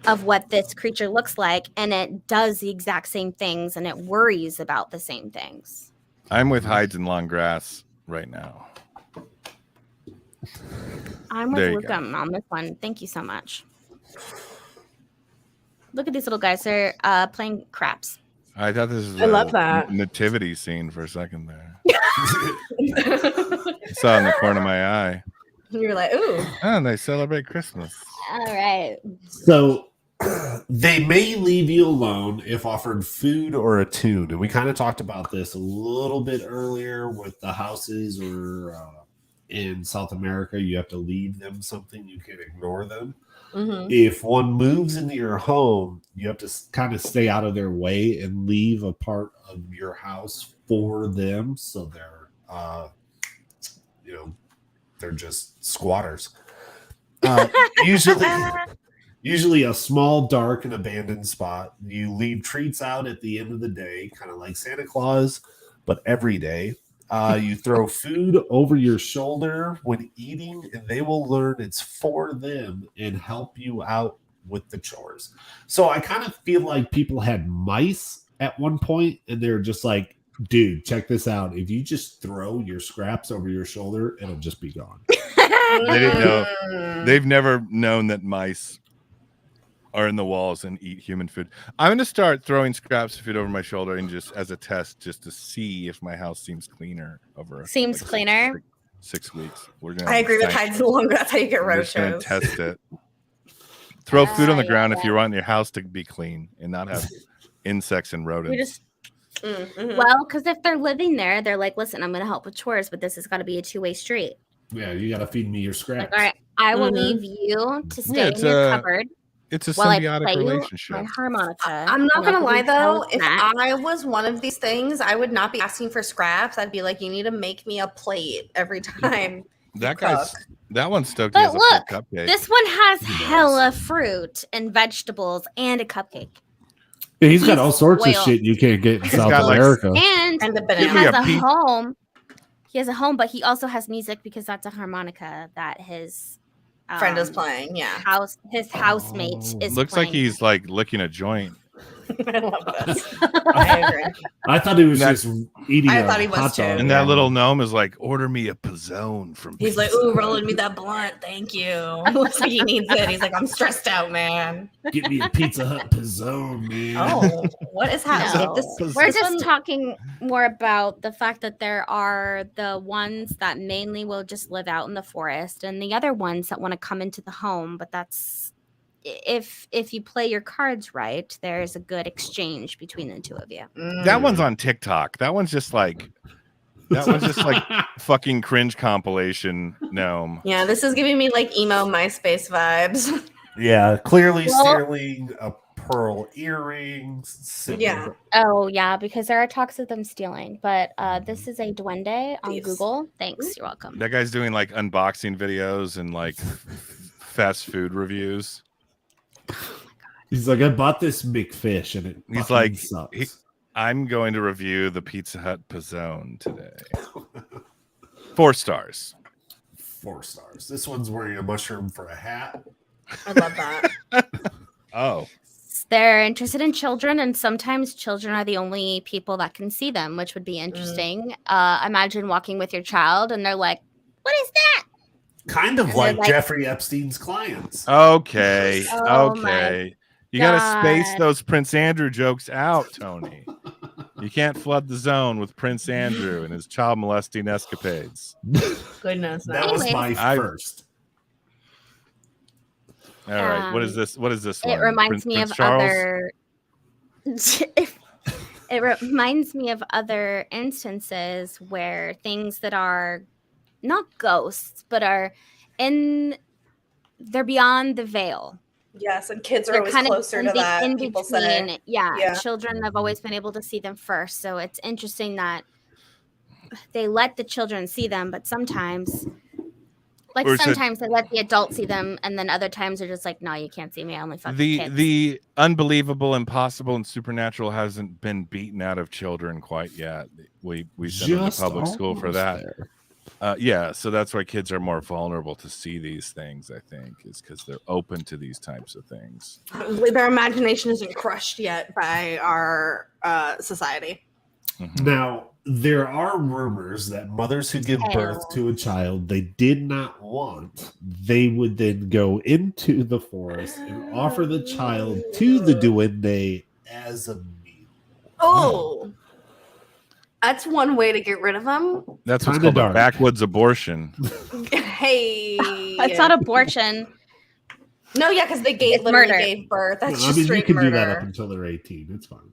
of what this creature looks like, and it does the exact same things, and it worries about the same things. I'm with hides and long grass right now. I'm with Luca on this one. Thank you so much. Look at these little guys. They're playing craps. I thought this was I love that nativity scene for a second there. I saw it in the corner of my eye. You're like, ooh. And they celebrate Christmas. All right. So they may leave you alone if offered food or a tune. And we kind of talked about this a little bit earlier with the houses, or in South America, you have to leave them something. You can't ignore them. Mm-hmm. If one moves into your home, you have to kind of stay out of their way and leave a part of your house for them. So they're, they're just squatters. Usually a small, dark, and abandoned spot. You leave treats out at the end of the day, kind of like Santa Claus, but every day. You throw food over your shoulder when eating, and they will learn it's for them and help you out with the chores. So I kind of feel like people had mice at one point, and they're just like, dude, check this out. If you just throw your scraps over your shoulder, it'll just be gone. They didn't know. They've never known that mice are in the walls and eat human food. I'm going to start throwing scraps of food over my shoulder, and just as a test, just to see if my house seems cleaner over. Seems cleaner. 6 weeks. I agree with hides and long. That's how you get roadshows. Test it. Throw food on the ground if you want your house to be clean and not have insects and rodents. Mm-hmm. Well, because if they're living there, they're like, listen, I'm going to help with chores, but this has got to be a two-way street. Yeah, you got to feed me your scraps. Like, all right, I will leave you to stay in your cupboard. It's a while symbiotic I play relationship. my harmonica. I'm not gonna lie though, if I was one of these things, I would not be asking for scraps. I'd be like, you need to make me a plate every time. That one's stoked. But look, this one has hella fruit and vegetables and a cupcake. Yeah, he's got all sorts of shit you can't get in South America. And he has a home. He has a home, but he also has music because that's a harmonica that his friend is playing. Yeah, his housemate is. Looks playing. like he's like licking a joint. I love this. I agree. I thought he was just eating. I thought he was too. And that little gnome is like, order me a pizzone from. He's like, ooh, rolling me that blunt, thank you. Looks like he needs it. He's like, I'm stressed out, man. Get me a Pizza Hut pizzone, man. Oh, what is happening? No. We're just talking more about the fact that there are the ones that mainly will just live out in the forest, and the other ones that want to come into the home. But that's if you play your cards right, there's a good exchange between the two of you. That one's on TikTok. That one's just like fucking cringe compilation gnome. Yeah, this is giving me like emo MySpace vibes. Yeah, clearly stealing a pearl earrings. Yeah. Oh yeah, because there are talks of them stealing. But this is a Duende on Google. Thanks, you're welcome. That guy's doing like unboxing videos and like fast food reviews. He's like, I bought this McFish and it he's like sucks. I'm going to review the Pizza Hut pizzone today. 4 stars. 4 stars. This one's wearing a mushroom for a hat. I love that. Oh. They're interested in children, and sometimes children are the only people that can see them, which would be interesting. Imagine walking with your child and they're like, what is that? Kind of like Jeffrey Epstein's clients. Okay. Oh okay. You got to space those Prince Andrew jokes out, Tony. You can't flood the zone with Prince Andrew and his child molesting escapades. Goodness. That was my first. All right. What is this? What is this one? It reminds me of other. It reminds me of other instances where things that are not ghosts, but they're beyond the veil. Yes, and kids are always closer to that. People say, yeah, children have always been able to see them first. So it's interesting that they let the children see them, but sometimes, sometimes they let the adults see them, and then other times they're just like, no, you can't see me. I only fuck kids. The unbelievable, impossible, and supernatural hasn't been beaten out of children quite yet. We send them to public school for that. Yeah, so that's why kids are more vulnerable to see these things, I think, is because they're open to these types of things. Their imagination isn't crushed yet by our society. Mm-hmm. Now, there are rumors that mothers who give birth to a child they did not want, they would then go into the forest and offer the child to the Duende as a meal. Oh! That's one way to get rid of them. That's what's called a backwoods abortion. Hey, it's not abortion. No, yeah, because they literally gave birth. That's just straight you can murder. do that up until they're 18. It's fine.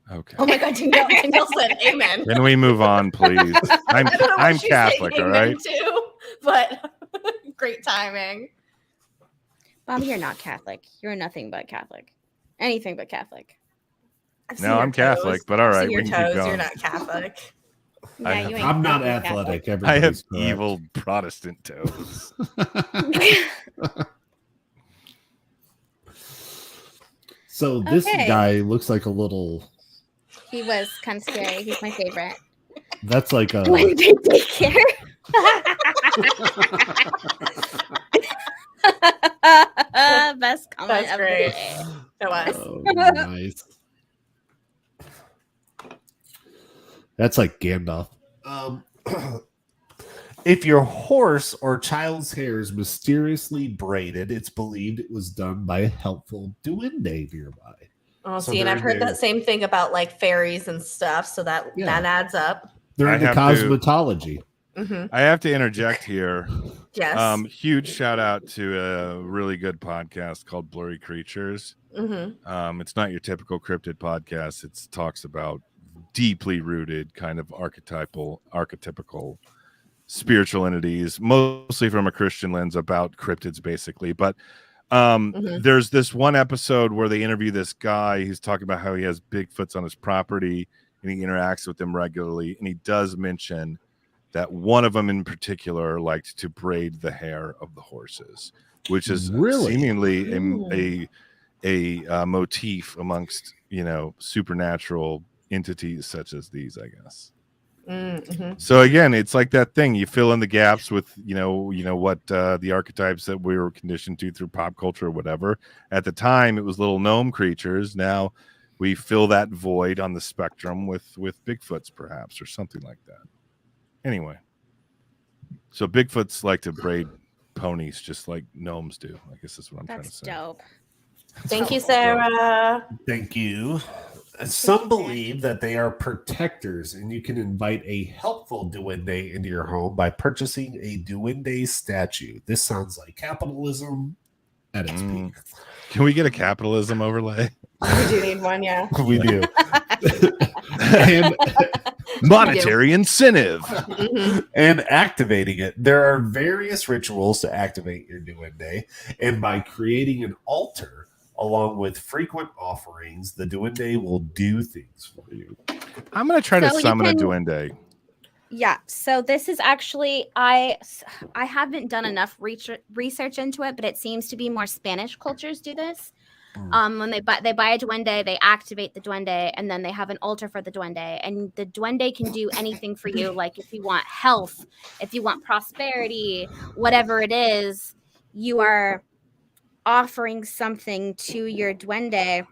Okay. Oh my God, Danielle said amen. Can we move on, please? I'm Catholic, all right? Too, but great timing. Bobby, you're not Catholic. You're nothing but Catholic. Anything but Catholic. No, I'm Catholic, but all right. Your toes, you're not Catholic. Yeah, I'm not athletic. I have evil Protestant toes. So this guy looks like a little. He was kind of scary. He's my favorite. That's like a. When they take care. Best comment of the day. It was. Oh, nice. That's like Gandalf. If your horse or child's hair is mysteriously braided, it's believed it was done by a helpful duende nearby. Oh, so and I've heard that same thing about like fairies and stuff, so that adds up. They're into cosmetology. Mm-hmm. I have to interject here. Yes. Huge shout out to a really good podcast called Blurry Creatures. Mm-hmm. It's not your typical cryptid podcast. It talks about deeply rooted kind of archetypical spiritual entities, mostly from a Christian lens about cryptids, basically. But there's this one episode where they interview this guy. He's talking about how he has Bigfoots on his property and he interacts with them regularly. And he does mention that one of them in particular liked to braid the hair of the horses, which is seemingly a motif amongst, supernatural entities such as these, I guess. So again, it's like that thing, you fill in the gaps with what the archetypes that we were conditioned to through pop culture or whatever. At the time it was little gnome creatures. Now we fill that void on the spectrum with Bigfoots, perhaps, or something like that. Anyway, so Bigfoots like to braid ponies just like gnomes do, I guess that's what I'm trying to say. Dope. Thank you, Sarah. Thank you. Some believe that they are protectors, and you can invite a helpful Duende into your home by purchasing a Duende statue. This sounds like capitalism at its peak. Can we get a capitalism overlay? We do need one, yeah. We do. And monetary incentive. And activating it. There are various rituals to activate your Duende, and by creating an altar along with frequent offerings, the Duende will do things for you. I'm going to try to summon a Duende. Yeah, so this is actually, I haven't done enough research into it, but it seems to be more Spanish cultures do this. When they buy a Duende, they activate the Duende, and then they have an altar for the Duende. And the Duende can do anything for you, like if you want health, if you want prosperity, whatever it is, you are offering something to your Duende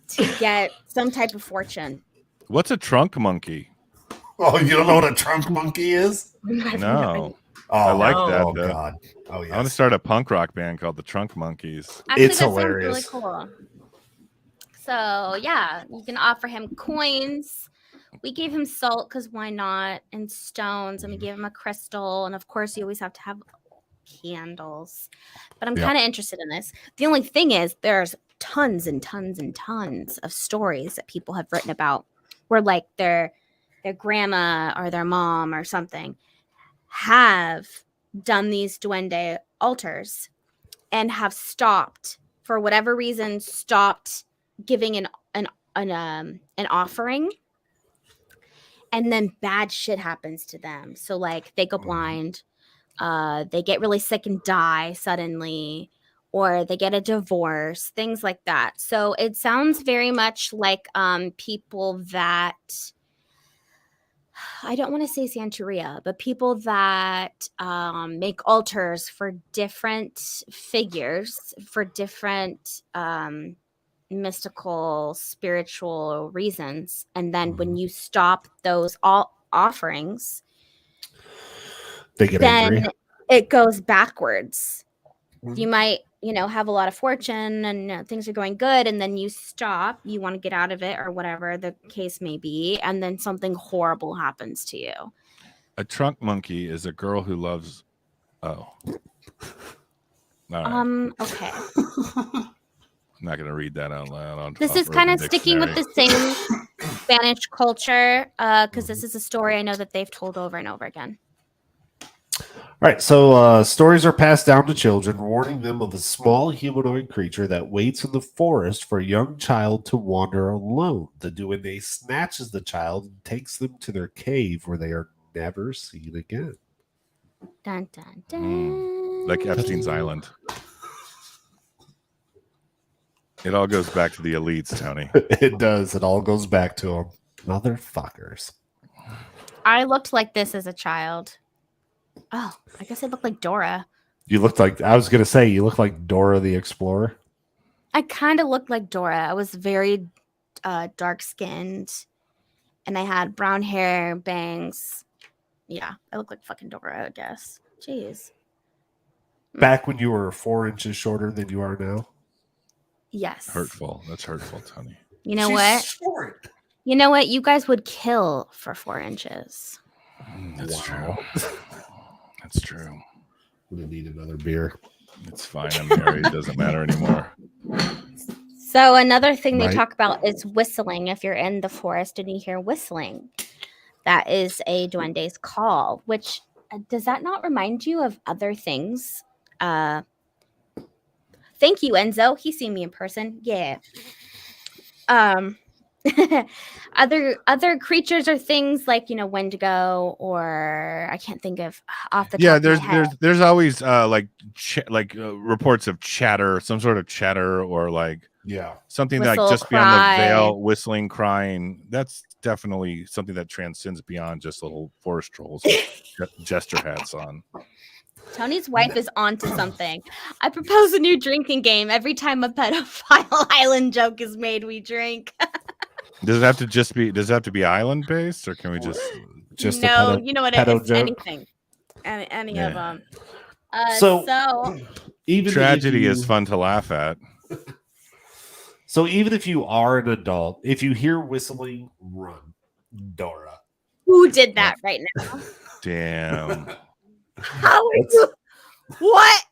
to get some type of fortune. What's a trunk monkey? Oh, you don't know what a trunk monkey is? No. Oh, I like that. Oh, though. God. Oh, yes. I want to start a punk rock band called the Trunk Monkeys. Actually, It's that hilarious. sounds really cool. So, yeah, you can offer him coins. We gave him salt because why not? And stones. And we gave him a crystal. And, of course, you always have to have candles. But I'm kind of interested in this. The only thing is there's tons and tons and tons of stories that people have written about where, like, their grandma or their mom or something have done these Duende altars and have stopped, for whatever reason, giving an offering, and then bad shit happens to them. So like they go blind, they get really sick and die suddenly, or they get a divorce, things like that. So it sounds very much like people that, I don't want to say Santeria, but people that make altars for different figures, for different mystical, spiritual reasons. And then when you stop those offerings, they get then angry. It goes backwards. You might, have a lot of fortune and things are going good, and then you stop, you want to get out of it or whatever the case may be, and then something horrible happens to you. A trunk monkey is a girl who loves. Oh. Right. Okay. I'm not going to read that out loud. This is kind of sticking with the same Spanish culture, because this is a story I know that they've told over and over again. All right, so stories are passed down to children, warning them of a small humanoid creature that waits in the forest for a young child to wander alone. The Duende snatches the child and takes them to their cave where they are never seen again. Dun, dun, dun. Like Epstein's Island. It all goes back to the elites, Tony. It does. It all goes back to them. Motherfuckers. I looked like this as a child. Oh, I guess I look like Dora. You looked like, I was going to say, you look like Dora the Explorer. I kind of looked like Dora. I was very dark-skinned, and I had brown hair, bangs. Yeah, I look like fucking Dora, I guess. Jeez. Back when you were 4 inches shorter than you are now? Yes. Hurtful. That's hurtful, Tony. You know what? Short. You know what? You guys would kill for 4 inches. That's true. That's true. I'm going to need another beer. It's fine. I'm married. It doesn't matter anymore. So another thing they talk about is whistling. If you're in the forest and you hear whistling, that is a duende's call. Which does that not remind you of other things? Thank you, Enzo. He's seen me in person. Yeah. Other creatures or things like Wendigo, or I can't think of off the top of my head. There's always reports of chatter, some sort of chatter, or something Whistle, like just cry. beyond the veil, whistling, crying. That's definitely something that transcends beyond just little forest trolls with gesture hats on. Tony's wife is onto something. I propose a new drinking game. Every time a pedophile island joke is made, we drink. Does it have to be island based, or can we just no? You know what? It's anything, any of them. So even tragedy is fun to laugh at. So even if you are an adult, if you hear whistling, run, Dora. Who did that right now? Damn. How are you? What?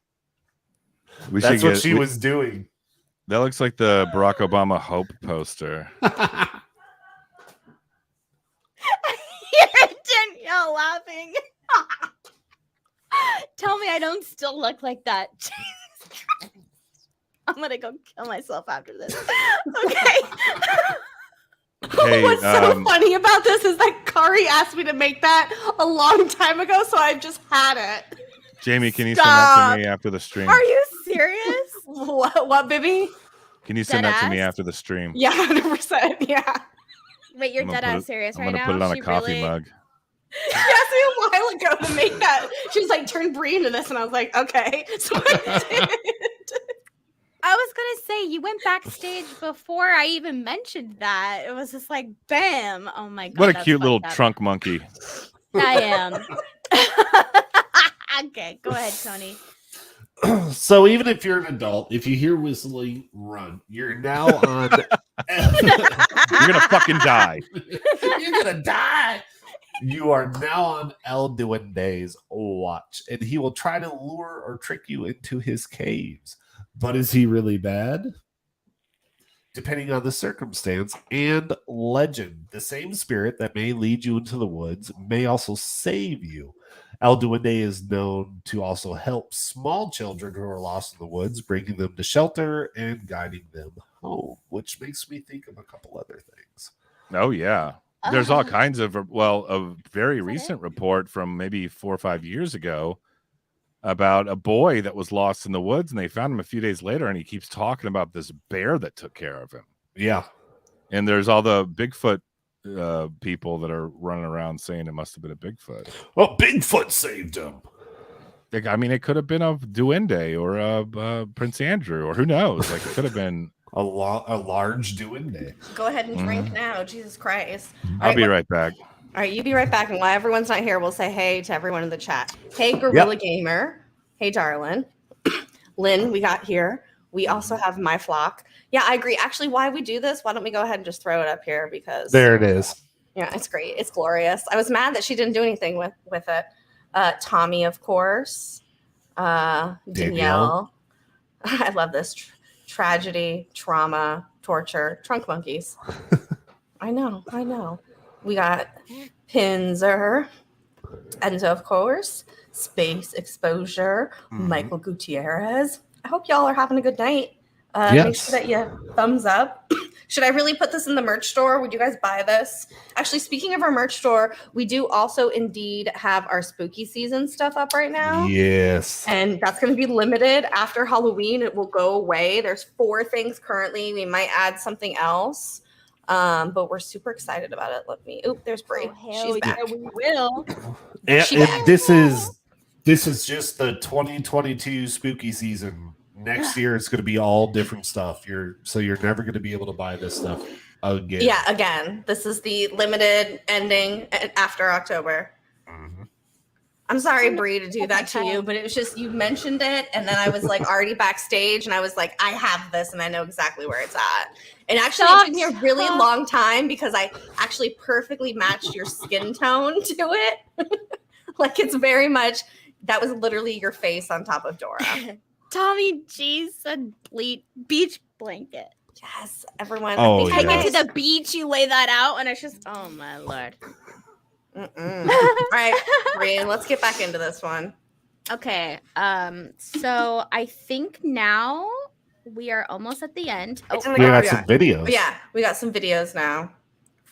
That's what she was doing. That looks like the Barack Obama Hope poster. You're Danielle laughing. Tell me I don't still look like that. I'm gonna go kill myself after this. Okay. Hey, what's so funny about this is that Kari asked me to make that a long time ago, so I've just had it. JAIMIE, can you send that to me after the stream? Are you serious? What, baby? Can you send that to me after the stream? Yeah, 100%. Yeah. Wait, you're dead ass serious right now? I'm gonna put it on a coffee mug. She asked me a while ago to make that. She was like, turn Brie into this, and I was like, okay. So I did. I was gonna say you went backstage before I even mentioned that. It was just like, bam! Oh my god! What a cute little trunk monkey. I am. Okay, go ahead, Tony. So even if you're an adult, if you hear whistling, run. You're now on. You're gonna fucking die. You're gonna die. You are now on El Duende's watch, and he will try to lure or trick you into his caves. But is he really bad? Depending on the circumstance and legend, the same spirit that may lead you into the woods may also save you. El Duende is known to also help small children who are lost in the woods, bringing them to shelter and guiding them home, which makes me think of a couple other things. Oh, yeah. There's all kinds of, a very recent report from maybe 4 or 5 years ago about a boy that was lost in the woods, and they found him a few days later, and he keeps talking about this bear that took care of him. Yeah. And there's all the Bigfoot people that are running around saying it must have been a Bigfoot. Well, Bigfoot saved him. I mean, it could have been a Duende or a Prince Andrew, or who knows? Like, it could have been a large Duende. Go ahead and drink now. Jesus Christ. I'll be right back. All right, you be right back. And while everyone's not here, we'll say hey to everyone in the chat. Hey, Gorilla Gamer. Hey, darling. Lynn, we got here. We also have My Flock. Yeah, I agree. Actually, why we do this, why don't we go ahead and just throw it up here? Because there it is. Yeah, it's great. It's glorious. I was mad that she didn't do anything with it. Tommy, of course. Danielle. I love this. Tragedy, trauma, torture, trunk monkeys. I know. We got Pinzer, Enzo, of course, Space Exposure, Michael Gutierrez. I hope y'all are having a good night. Yes. Make sure that you thumbs up. Should I really put this in the merch store? Would you guys buy this? Actually, speaking of our merch store, we do also indeed have our spooky season stuff up right now. Yes. And that's going to be limited. After Halloween, it will go away. There's 4 things currently. We might add something else. But we're super excited about it. There's Brie. She's back. Yeah, we will. And this is just the 2022 spooky season. Next year it's going to be all different stuff. You're never going to be able to buy this stuff again. Yeah, again. This is the limited ending after October. Mm-hmm. I'm sorry, Brie, to do that to you, but it was just you mentioned it, and then I was like already backstage, and I was like, I have this, and I know exactly where it's at. And actually, it took me a really long time because I actually perfectly matched your skin tone to it. Like it's very much that was literally your face on top of Dora. Tommy G's a beach blanket. Yes, everyone. Oh, Take it to the beach, you lay that out, and it's just, oh my lord. All right, Brian, let's get back into this one. Okay, so I think now we are almost at the end. We got some videos. Yeah, we got some videos now.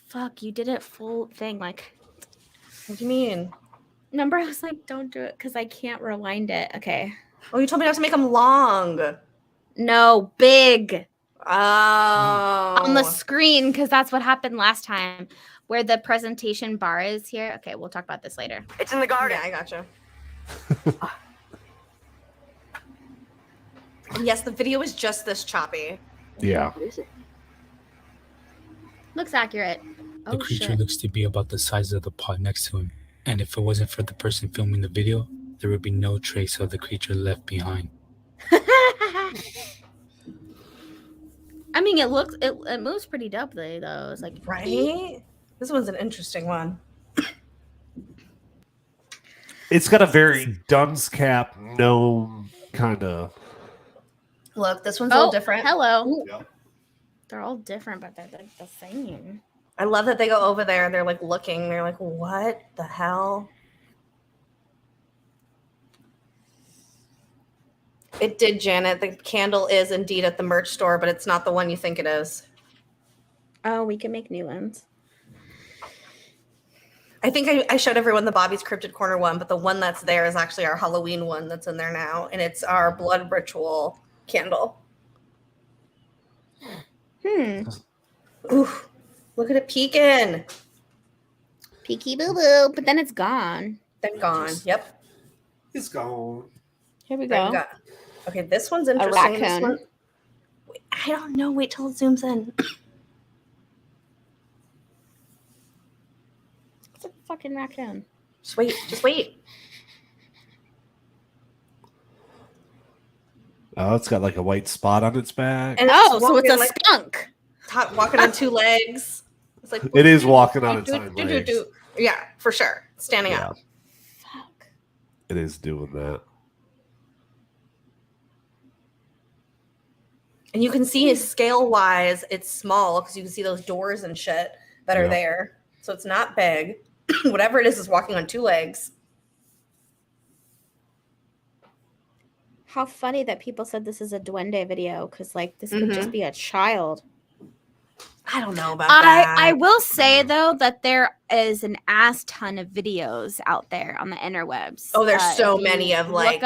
Fuck, you did it full thing. Like, what do you mean? Remember, I was like, don't do it because I can't rewind it. Okay. Oh, you told me not to make them long. No, big. Oh. On the screen, because that's what happened last time, where the presentation bar is here. Okay, we'll talk about this later. It's in the garden. Yeah, I gotcha. Yes, the video is just this choppy. Yeah. What is it? Looks accurate. The creature looks to be about the size of the pot next to him. And if it wasn't for the person filming the video, there would be no trace of the creature left behind. I mean, it moves pretty doubly though. It's like, right? This one's an interesting one. It's got a very dunce cap gnome kind of. Look, this one's a little different. Hello. Yep. They're all different, but they're like the same. I love that they go over there and they're like looking. They're like, what the hell? It did, Janet. The candle is indeed at the merch store, but it's not the one you think it is. Oh, we can make new ones. I think I showed everyone the Bobby's Cryptid Corner one, but the one that's there is actually our Halloween one that's in there now, and it's our blood ritual candle. Ooh, look at it peeking. Peeky boo boo, but then it's gone. Then gone. Yep. It's gone. Here we go. Okay, this one's interesting. A raccoon. I don't know. Wait till it zooms in. It's a fucking raccoon. Just wait. Just wait. Oh, it's got like a white spot on its back. And so it's a skunk. Walking on two legs. It's like it is walking on its hind legs. Yeah, for sure. Standing up. Fuck. It is doing that. And you can see scale-wise, it's small because you can see those doors and shit that are there. So it's not big. Whatever it is walking on two legs. How funny that people said this is a Duende video, because like this could just be a child. I don't know about that. I will say though that there is an ass ton of videos out there on the interwebs. Oh, there's so many of like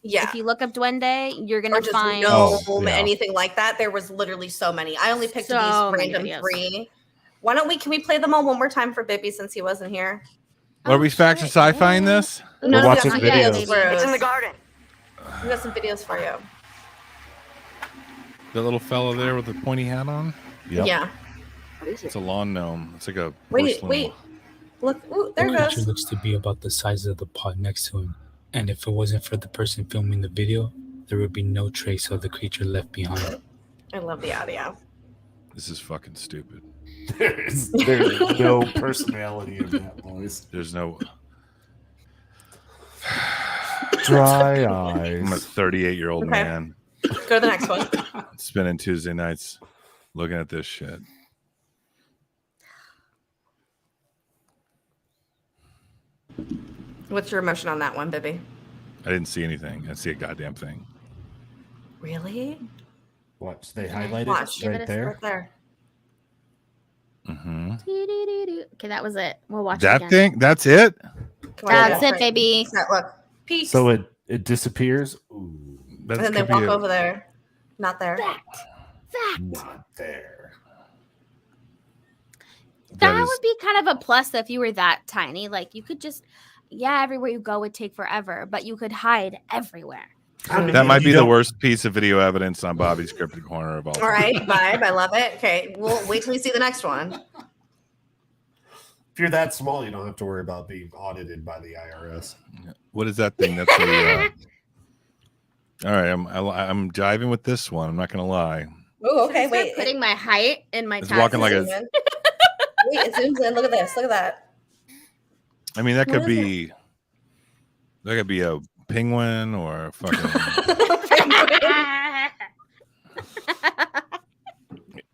if you look up Duende, you're gonna find anything like that. There was literally so many. I only picked these random three. Can we play them all one more time for Bibby since he wasn't here? Are we Facts or Sci-Fi in this? We're watching videos. It's in the garden. We got some videos for you. The little fellow there with the pointy hat on? Yep. Yeah. What is it? It's a lawn gnome. It's like a Wait. Look, there it goes. The creature looks to be about the size of the pot next to him. And if it wasn't for the person filming the video, there would be no trace of the creature left behind. I love the audio. This is fucking stupid. There's no personality in that voice. There's no dry eyes. I'm a 38-year-old man. Go to the next one. Spending Tuesday nights looking at this shit. What's your emotion on that one, Bibby? I didn't see anything. I didn't see a goddamn thing. Really? Watch. They highlight Watch. it right there. Right there. Mm-hmm. Okay, that was it. We'll watch that it thing. That's it. That's it, baby. Look, peaks. So it disappears. Ooh, and then they walk over there. Not there. Fact. Not there. That would be kind of a plus if you were that tiny. Like you could just, everywhere you go would take forever, but you could hide everywhere. That might be the worst piece of video evidence on Bobby's Cryptid Corner of all time. All right, vibe. I love it. Okay, we'll wait till we see the next one. If you're that small, you don't have to worry about being audited by the IRS. What is that thing? That's a. All right, I'm jiving with this one. I'm not gonna lie. Oh, okay. Wait. Putting my height in my. It's walking like a. Wait, it zooms in. Look at this. Look at that. I mean, that could be. That could be a penguin or a fucking.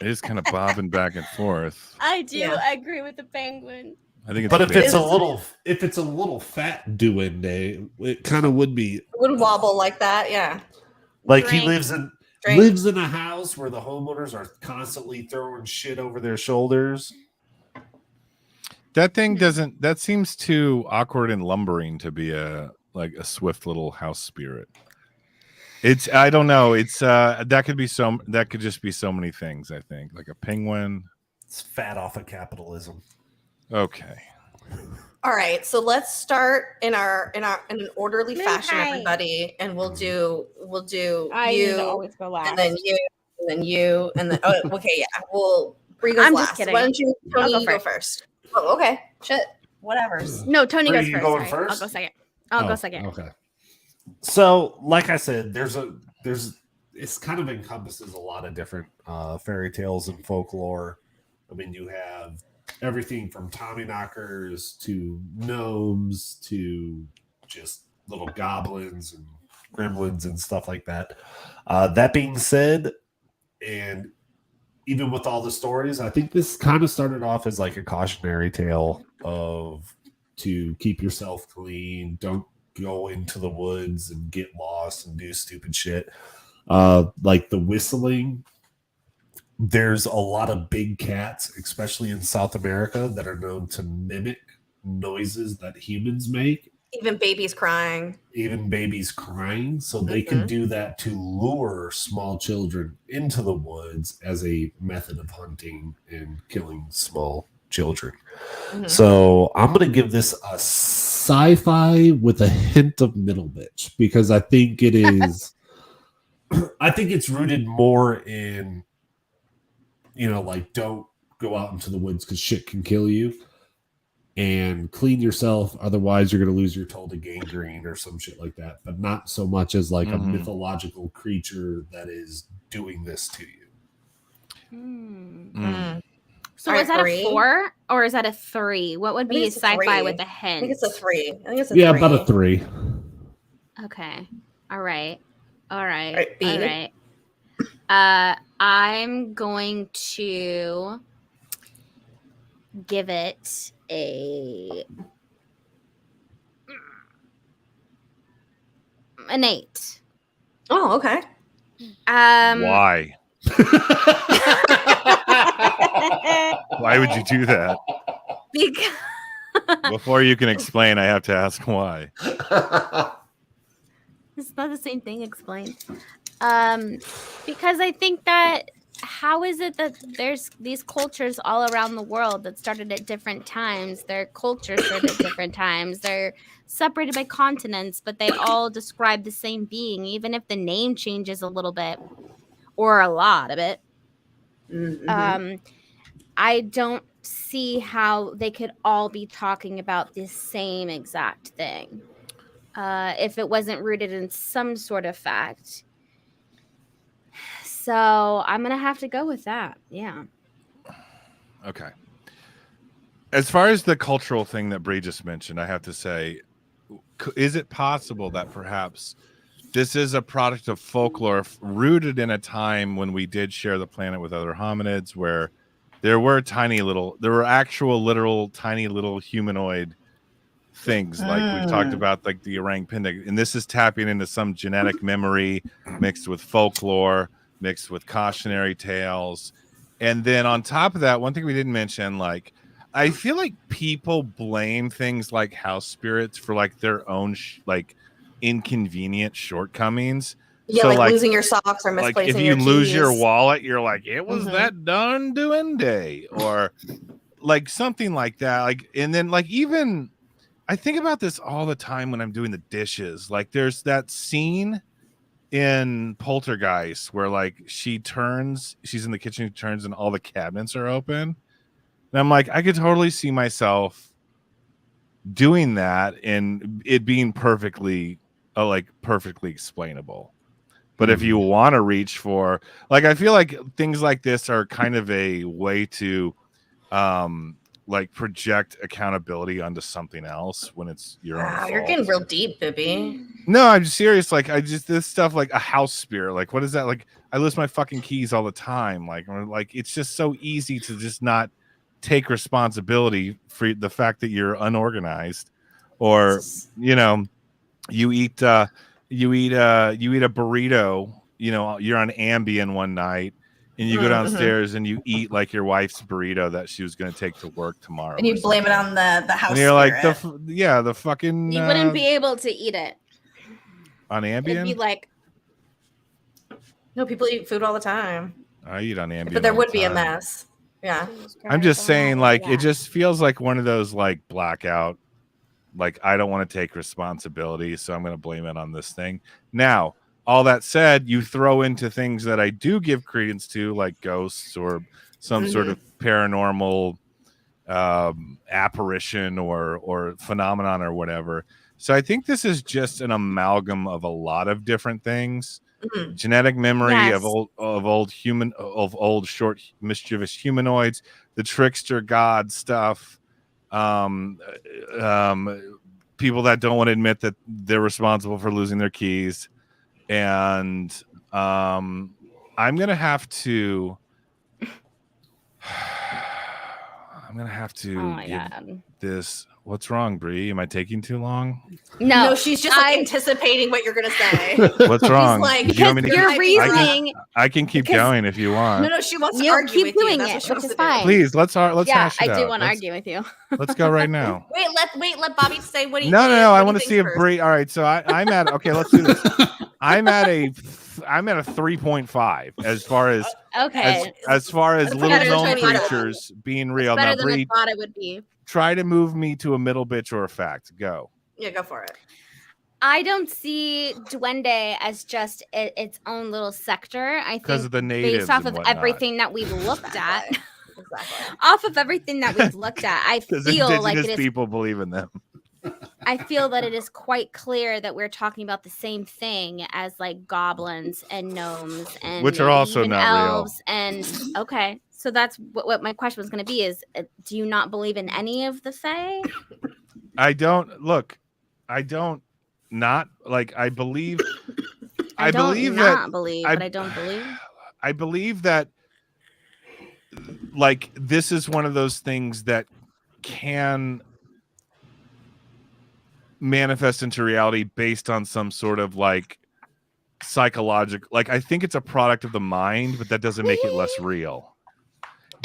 It is kind of bobbing back and forth. I do agree with the penguin. I think, but if it's a little fat Duende, it kind of would be. It would wobble like that, yeah. Like he lives in a house where the homeowners are constantly throwing shit over their shoulders. That thing doesn't. That seems too awkward and lumbering to be a swift little house spirit. It's. I don't know. It's. That could be so. That could just be so many things. I think like a penguin. It's fat off of capitalism. Okay. All right. So let's start in an orderly fashion, everybody, and we'll do you always go last. and then you and then okay, yeah. We'll Bree goes I'm last. just kidding. Why don't you, Tony, go first? Oh, okay. Shit. Whatever. No, Tony Bree, goes you first. going Sorry. first? I'll go second. I'll go second. Okay. So, like I said, it's kind of encompasses a lot of different fairy tales and folklore. I mean, you have everything from Tommyknockers to gnomes to just little goblins and gremlins and stuff like that. That being said, and even with all the stories, I think this kind of started off as like a cautionary tale of to keep yourself clean, don't go into the woods and get lost and do stupid shit. Like the whistling. There's a lot of big cats, especially in South America, that are known to mimic noises that humans make. Even babies crying. So they can do that to lure small children into the woods as a method of hunting and killing small children. Mm-hmm. So I'm going to give this a sci-fi with a hint of middle bitch because I think it is. I think it's rooted more in, like don't go out into the woods because shit can kill you, and clean yourself. Otherwise, you're going to lose your toe to gangrene or some shit like that. But not so much as like a mythological creature that is doing this to you. So is that a 4 or is that a 3? What would be a sci-fi with a hint? I think it's a 3. About a 3. Okay. All right. All right. B. All right. I'm going to give it an 8. Oh, okay. Why? Why would you do that? Because before you can explain, I have to ask why. It's not the same thing. Explain. Because I think that how is it that there's these cultures all around the world that started at different times? Their cultures started at different times. They're separated by continents, but they all describe the same being, even if the name changes a little bit or a lot of it. Mm-hmm. I don't see how they could all be talking about the same exact thing if it wasn't rooted in some sort of fact. So I'm going to have to go with that. Yeah. Okay. As far as the cultural thing that Bree just mentioned, I have to say, is it possible that perhaps this is a product of folklore rooted in a time when we did share the planet with other hominids, where there were actual literal tiny little humanoid things like we've talked about, like the orangutan, and this is tapping into some genetic memory mixed with folklore, mixed with cautionary tales. And then on top of that, one thing we didn't mention, like I feel like people blame things like house spirits for like their own inconvenient shortcomings. Yeah, so like losing your socks or misplacing your if you lose your wallet, you're like, it was that darn Duende, or like something like that. Like, and then like even I think about this all the time when I'm doing the dishes. Like there's that scene in Poltergeist where like she's in the kitchen, turns and all the cabinets are open. And I'm like, I could totally see myself doing that and it being perfectly explainable. But if you want to reach for, like, I feel like things like this are kind of a way to like project accountability onto something else when it's your own fault. You're getting real deep, Bibby. No, I'm serious. Like this stuff, like a house spirit. Like, what is that? Like, I lose my fucking keys all the time. Like it's just so easy to just not take responsibility for the fact that you're unorganized, or you eat a burrito. You're on Ambien one night, and you go downstairs and you eat like your wife's burrito that she was going to take to work tomorrow, and you blame it on the house. And you're like the fucking. You wouldn't be able to eat it on Ambien. It'd be like. No, people eat food all the time. I eat on Ambien, but there would be a mess. Yeah, I'm just saying, like, it just feels like one of those like blackout. Like, I don't want to take responsibility, so I'm going to blame it on this thing. Now, all that said, you throw into things that I do give credence to, like ghosts or some sort of paranormal apparition or phenomenon or whatever. So I think this is just an amalgam of a lot of different things. Genetic memory of old short mischievous humanoids, the trickster god stuff, people that don't want to admit that they're responsible for losing their keys, and I'm gonna have to give this. What's wrong, Bree? Am I taking too long? No, she's just anticipating what you're gonna say. What's wrong? Like, your reasoning. I can keep going if you want. No, she wants to argue keep with doing you. it, which is fine. Please, let's hash it out. I do want to argue with you. Let's go right now. Let Bobby say what he. No. I want to see if Bree. All right, so I'm at. Okay, let's do this. I'm at a 3.5 as far as as far as little known creatures being real. Better Now, than Bree, I thought it would be. Try to move me to a middle bitch or a fact. Go. Yeah, go for it. I don't see Duende as just its own little sector. I think because of the natives, based off of everything that we've looked at, exactly. Off of everything that we've looked at, I feel like it is, people believe in them. I feel that it is quite clear that we're talking about the same thing as like goblins and gnomes and which are also not elves real. And okay. So that's what my question was going to be is, do you not believe in any of the Fae? I don't not like, I believe, I believe that I don't believe. I believe that like, this is one of those things that can manifest into reality based on some sort of like psychological, like, I think it's a product of the mind, but that doesn't make it less real.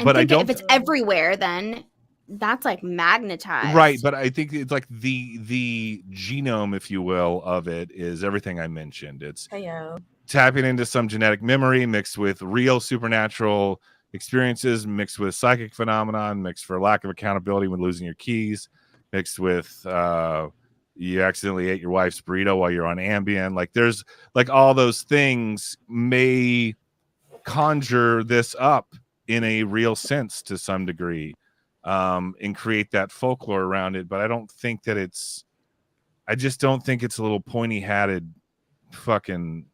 But I don't. If it's everywhere, then that's like magnetized, right? But I think it's like the genome, if you will, of it is everything I mentioned. It's tapping into some genetic memory mixed with real supernatural experiences, mixed with psychic phenomenon, mixed for lack of accountability when losing your keys, mixed with you accidentally ate your wife's burrito while you're on Ambien. Like, there's like all those things may conjure this up in a real sense to some degree, and create that folklore around it. But I don't think that I just don't think it's a little pointy hatted fucking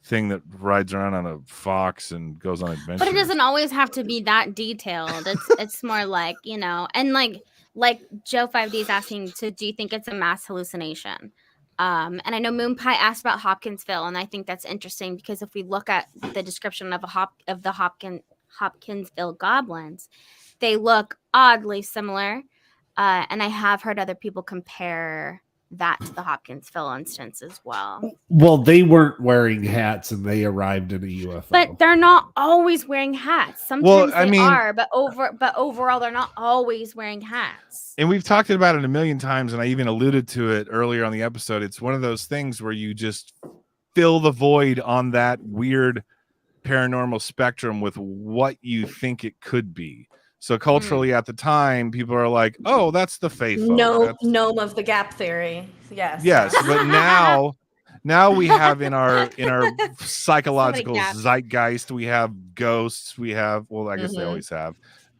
thing that rides around on a fox and goes on adventures. But it doesn't always have to be that detailed. It's more like, and like Joe 5D is asking, so do you think it's a mass hallucination? And I know Moon Pie asked about Hopkinsville, and I think that's interesting because if we look at the description of the Hopkinsville goblins, they look oddly similar, and I have heard other people compare that to the Hopkinsville instance as well. Well, they weren't wearing hats and they arrived in a UFO. But they're not always wearing hats. Sometimes they are, but overall they're not always wearing hats. And we've talked about it a million times, and I even alluded to it earlier on the episode. It's one of those things where you just fill the void on that weird paranormal spectrum with what you think it could be. So culturally at the time, people are like, "Oh, that's the Fae folk. Gnome of the gap theory." Yes. Yes, but now we have in our psychological zeitgeist, we have ghosts. We have, well, I guess they always have.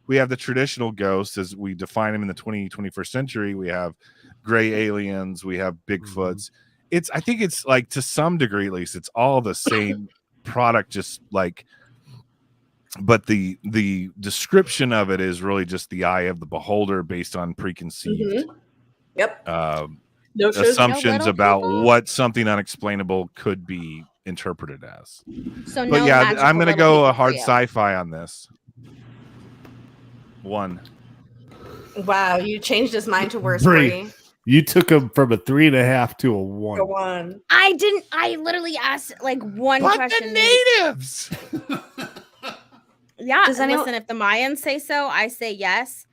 We have the traditional ghosts as we define them in the 21st century. We have gray aliens. We have Bigfoots. I think it's like, to some degree at least, it's all the same product, just like. But the description of it is really just the eye of the beholder based on preconceived assumptions about what something unexplainable could be interpret it as. So, but no, yeah, I'm gonna go a hard Rio. sci-fi on this. 1. Wow, you changed his mind to worse. Bree. You took him from a 3.5 to a 1. A 1. I didn't. I literally asked like one but question. The natives. Yeah. Does anyone... Listen, if the Mayans say so, I say yes.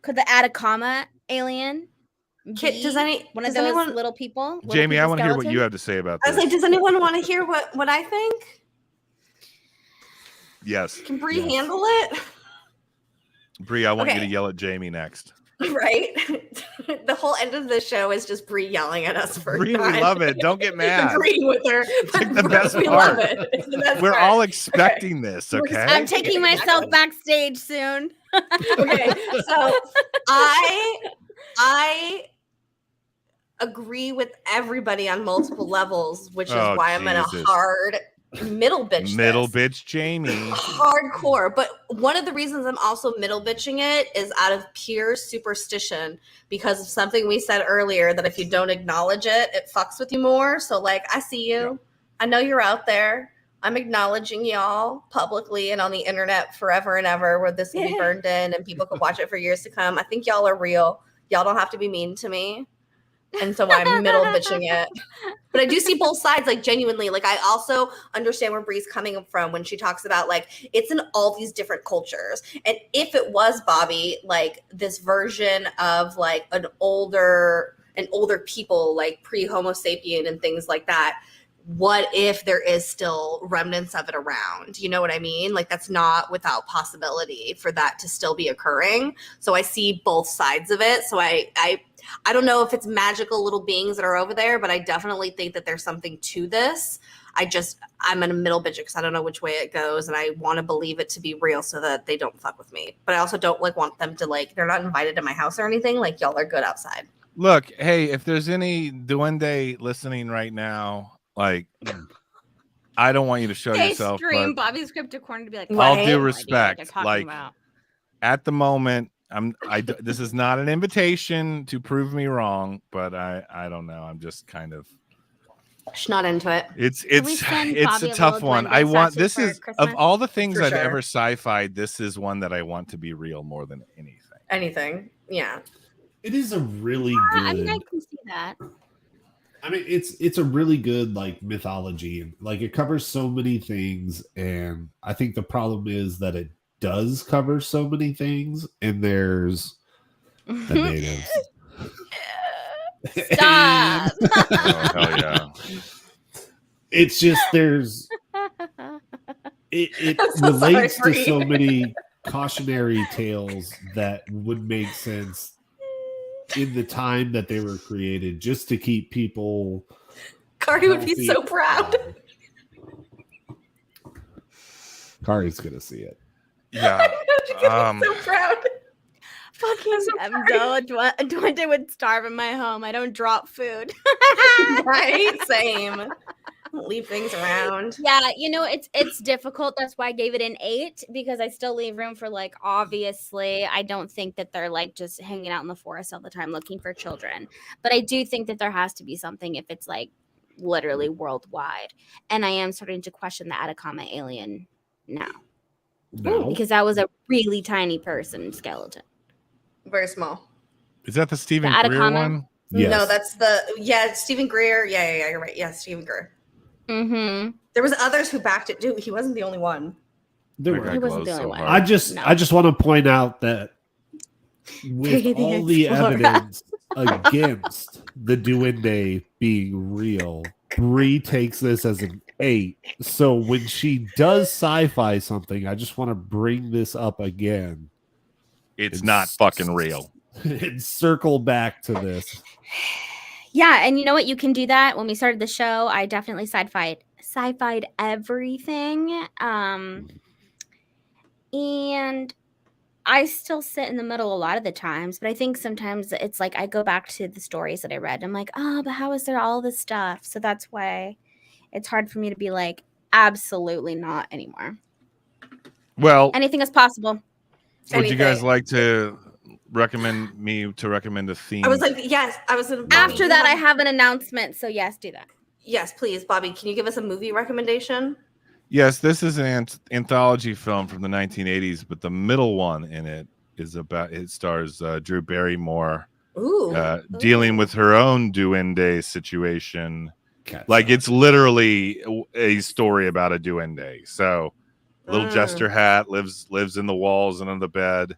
Could the Atacama alien be one of those little people? Jamie, I want to hear what you have to say about this. I was like, does anyone want to hear what I think? Yes. Can Bree handle it? Bree, I want you to yell at Jamie next. Right? The whole end of the show is just Bree yelling at us for Bree, we love it. Don't get mad. Agreeing with her. It's like the best part. Love it. It's the best We're part. all expecting this, okay? I'm taking myself backstage soon. Okay, so I agree with everybody on multiple levels, which is why I'm in a hard middle bitch. Bitch Jamie. Hardcore. But one of the reasons I'm also middle bitching it is out of pure superstition because of something we said earlier that if you don't acknowledge it, it fucks with you more. So like, I see you. Yeah. I know you're out there. I'm acknowledging y'all publicly and on the internet forever and ever where this will be burned in and people could watch it for years to come. I think y'all are real. Y'all don't have to be mean to me. And so I'm middle bitching it. But I do see both sides, like genuinely. Like I also understand where Bree's coming from when she talks about like it's in all these different cultures. And if it was Bobby, like this version of like an older people, like pre-Homo sapien and things like that, what if there is still remnants of it around? You know what I mean? Like that's not without possibility for that to still be occurring. So I see both sides of it. So I don't know if it's magical little beings that are over there, but I definitely think that there's something to this. I'm in a middle bitch because I don't know which way it goes, and I want to believe it to be real so that they don't fuck with me. But I also don't like want them to like they're not invited to my house or anything. Like y'all are good outside. Look, hey, if there's any Duende listening right now, like I don't want you to show yourself. Stream Bobby's Cryptic Corner to be like, all due respect, like at the moment. This is not an invitation to prove me wrong, but I don't know. I'm just kind of not into it. It's a tough one. I want this is Christmas? Of all the things I've ever sci-fi'd, this is one that I want to be real more than anything. Anything, yeah. It is a really good. I mean, I can see that. I mean, it's a really good like mythology and like it covers so many things, and I think the problem is that it does cover so many things, and there's the natives. Stop. Oh, hell yeah. It's just it relates to so many cautionary tales that would make sense in the time that they were created, just to keep people. KARI would be so proud. KARI's gonna see it. Yeah. So proud. Fucking Duende would starve in my home. I don't drop food. Right? Same. Leave things around. Yeah, you know, it's difficult. That's why I gave it an 8, because I still leave room for like, obviously, I don't think that they're like just hanging out in the forest all the time looking for children. But I do think that there has to be something if it's like literally worldwide. And I am starting to question the Atacama alien now. No. Because that was a really tiny person skeleton. Very small. Is that the Stephen Greer one? Yes. No, that's Stephen Greer. Yeah, you're right. Yeah, Stephen Greer. Mm-hmm. There was others who backed it too. He wasn't the only one. He wasn't the only one. I just want to point out that with all the evidence against the Duende being real, Bree takes this as an 8. So when she does sci-fi something, I just want to bring this up again. It's not fucking real. And circle back to this. Yeah, and you know what? You can do that. When we started the show, I definitely sci-fi'd everything. And I still sit in the middle a lot of the times, but I think sometimes it's like I go back to the stories that I read. I'm like, oh, but how is there all this stuff? So that's why it's hard for me to be like, absolutely not anymore. Well, anything is possible. Would you guys like to recommend a theme? I was like, yes. I was after that. I have an announcement, so yes, do that. Yes, please, Bobby. Can you give us a movie recommendation? Yes, this is an anthology film from the 1980s, but the middle one in it is about. It stars Drew Barrymore dealing with her own Duende situation. Like it's literally a story about a Duende. So, little jester hat lives in the walls and on the bed.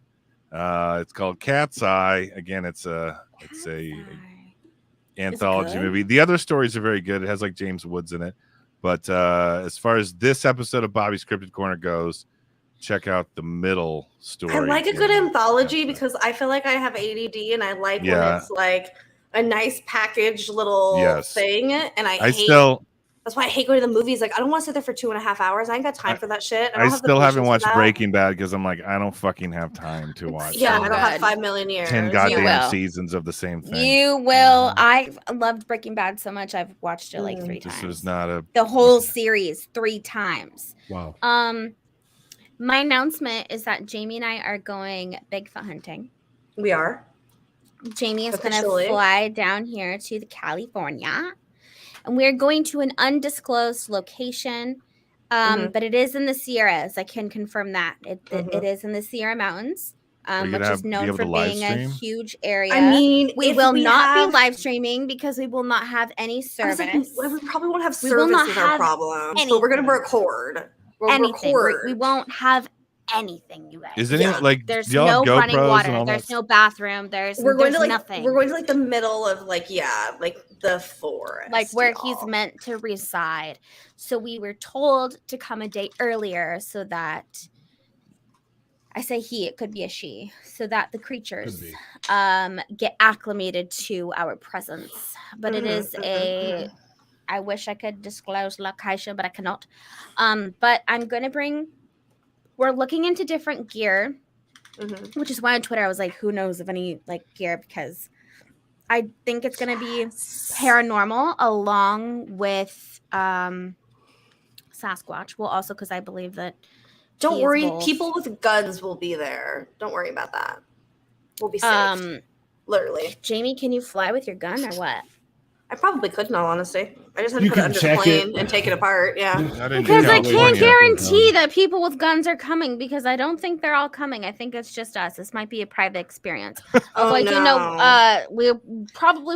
It's called Cat's Eye. Again, it's a anthology movie. The other stories are very good. It has like James Woods in it. But as far as this episode of Bobby's Cryptid Corner goes, check out the middle story. I like a good anthology because I feel like I have ADD and I like when it's like a nice packaged little thing. And that's why I hate going to the movies. Like, I don't want to sit there for 2.5 hours. I ain't got time for that shit. I still haven't watched Breaking Bad because I'm like, I don't fucking have time to watch. I don't have 5 million years. 10 goddamn seasons of the same thing. You will. I loved Breaking Bad so much. I've watched it like 3 times. This was not the whole series 3 times. Wow. My announcement is that Jamie and I are going Bigfoot hunting. We are. Jamie is going to fly down here to California. And we're going to an undisclosed location, but it is in the Sierras. I can confirm that. It is in the Sierra Mountains, which is known for being a huge area. I mean, we will not be live streaming because we will not have any service. We probably won't have service is our problem. So we're going to record. We won't have anything, you guys. Is it like there's no running water, there's no bathroom, there's nothing. We're going to like the middle of like the forest, like where he's meant to reside. So we were told to come a day earlier so that I say he, it could be a she, so that the creatures get acclimated to our presence. But it is I wish I could disclose location, but I cannot. But I'm going to we're looking into different gear, which is why on Twitter I was like, who knows of any like gear, because I think it's going to be paranormal along with Sasquatch. Well, also because I believe that. Don't worry, people with guns will be there. Don't worry about that. We'll be safe. Literally. Jamie, can you fly with your gun or what? I probably could, in all honesty. I just had to put it under the plane and take it apart. Yeah. Because I can't guarantee that people with guns are coming because I don't think they're all coming. I think it's just us. This might be a private experience. We probably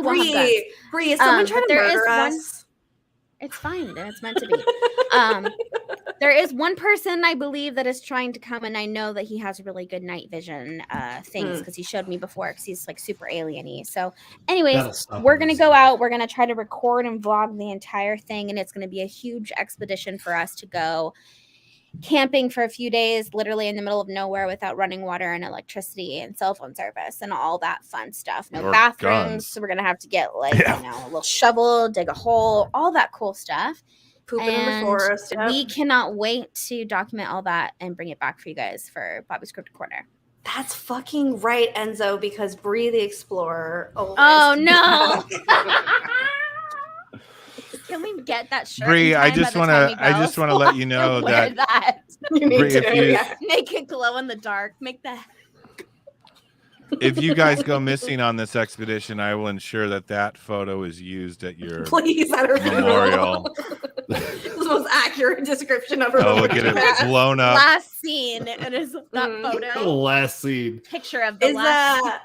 won't have guns. Bree, is someone trying to murder us? It's fine. It's meant to be. There is one person I believe that is trying to come, and I know that he has really good night vision things because he showed me before because he's like super alien-y. So anyways, we're going to go out. We're going to try to record and vlog the entire thing, and it's going to be a huge expedition for us to go camping for a few days, literally in the middle of nowhere without running water and electricity and cell phone service and all that fun stuff. No bathrooms. So we're going to have to get a little shovel, dig a hole, all that cool stuff. Pooping in the forest. Yep. We cannot wait to document all that and bring it back for you guys for Bobby's Cryptid Corner. That's fucking right, Enzo, because Bree the Explorer. Oh no. Can we get that shirt? Bree, I just want to let you know that you need to make it glow in the dark. Make that. If you guys go missing on this expedition, I will ensure that photo is used at your memorial. This is the most accurate description of her. Oh, look at it blown up. Last scene. It is that photo. The last scene. Picture of the last.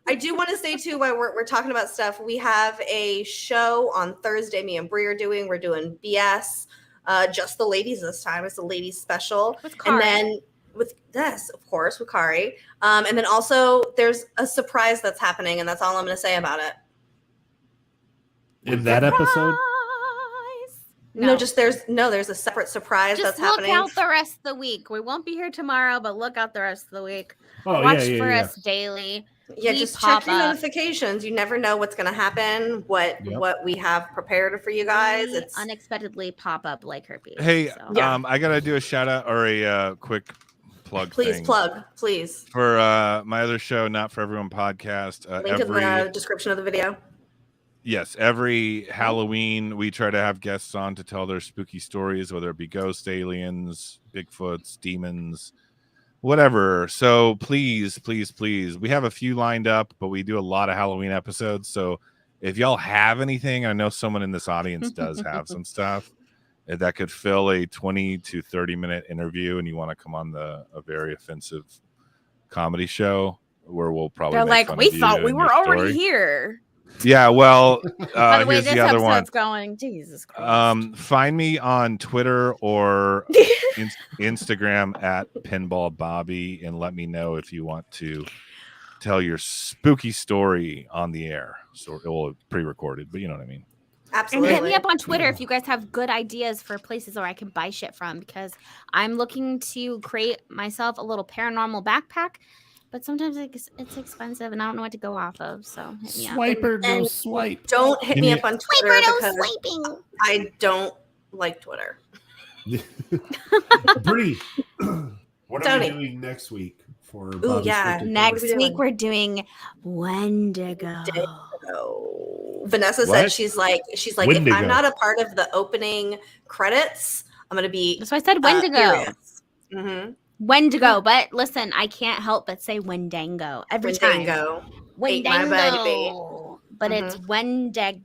I do want to say too, while we're talking about stuff, we have a show on Thursday. Me and Bree are doing. We're doing BS, just the ladies this time. It's a ladies special, and then with this, of course, with KARI, and then also there's a surprise that's happening, and that's all I'm going to say about it. In that episode. No, there's a separate surprise that's happening. Look out the rest of the week. We won't be here tomorrow, but look out the rest of the week. Watch for us daily. Yeah, just check your notifications. You never know what's going to happen, what we have prepared for you guys. It's unexpectedly pop up like herpes. Hey, I got to do a shout out or a quick plug. Please. For my other show, Not For Everyone podcast. Link in the description of the video. Yes, every Halloween we try to have guests on to tell their spooky stories, whether it be ghosts, aliens, Bigfoots, demons, whatever. So please, we have a few lined up, but we do a lot of Halloween episodes. So if y'all have anything, I know someone in this audience does have some stuff that could fill a 20 to 30-minute interview, and you want to come on a very offensive comedy show where we'll probably They're make like, fun we of you thought we and were your already story. here. Yeah, well, By the way, here's this the other one. episode's going. Jesus Christ. Find me on Twitter or Instagram at Pinball Bobby, and let me know if you want to tell your spooky story on the air. So it will pre-recorded, but you know what I mean. Absolutely. And hit me up on Twitter if you guys have good ideas for places where I can buy shit from, because I'm looking to create myself a little paranormal backpack, but sometimes it's expensive and I don't know what to go off of. So hit me up. Swiper, no swipe. Don't hit me up on Twitter Swiper, no because swiping. I don't like Twitter. Bree, what are we doing next week for Bobby's Cryptid next Corner? week we're doing Wendigo. Vanessa said she's like Wendigo. if I'm not a part of the opening credits, I'm gonna be. That's why I said Wendigo. Wendigo, but listen, I can't help but say Wendango every time. Wendango. But it's Wendigo.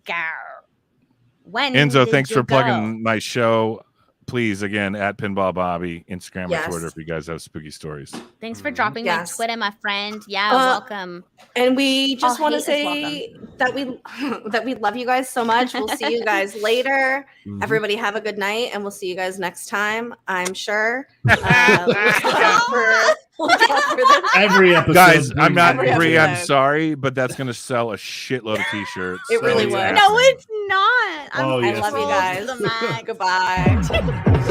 Enzo, thanks for plugging my show. Please, again, at Pinball Bobby, Instagram and Twitter if you guys have spooky stories. Thanks for dropping my Twitter, my friend. Yeah, welcome. And we just want to say that we love you guys so much. We'll see you guys later. Everybody have a good night, and we'll see you guys next time, I'm sure. We'll every episode. Guys, I'm not Bree, I'm sorry, but that's going to sell a shitload of t-shirts. It really would. No, it's not. I love you guys. Goodbye.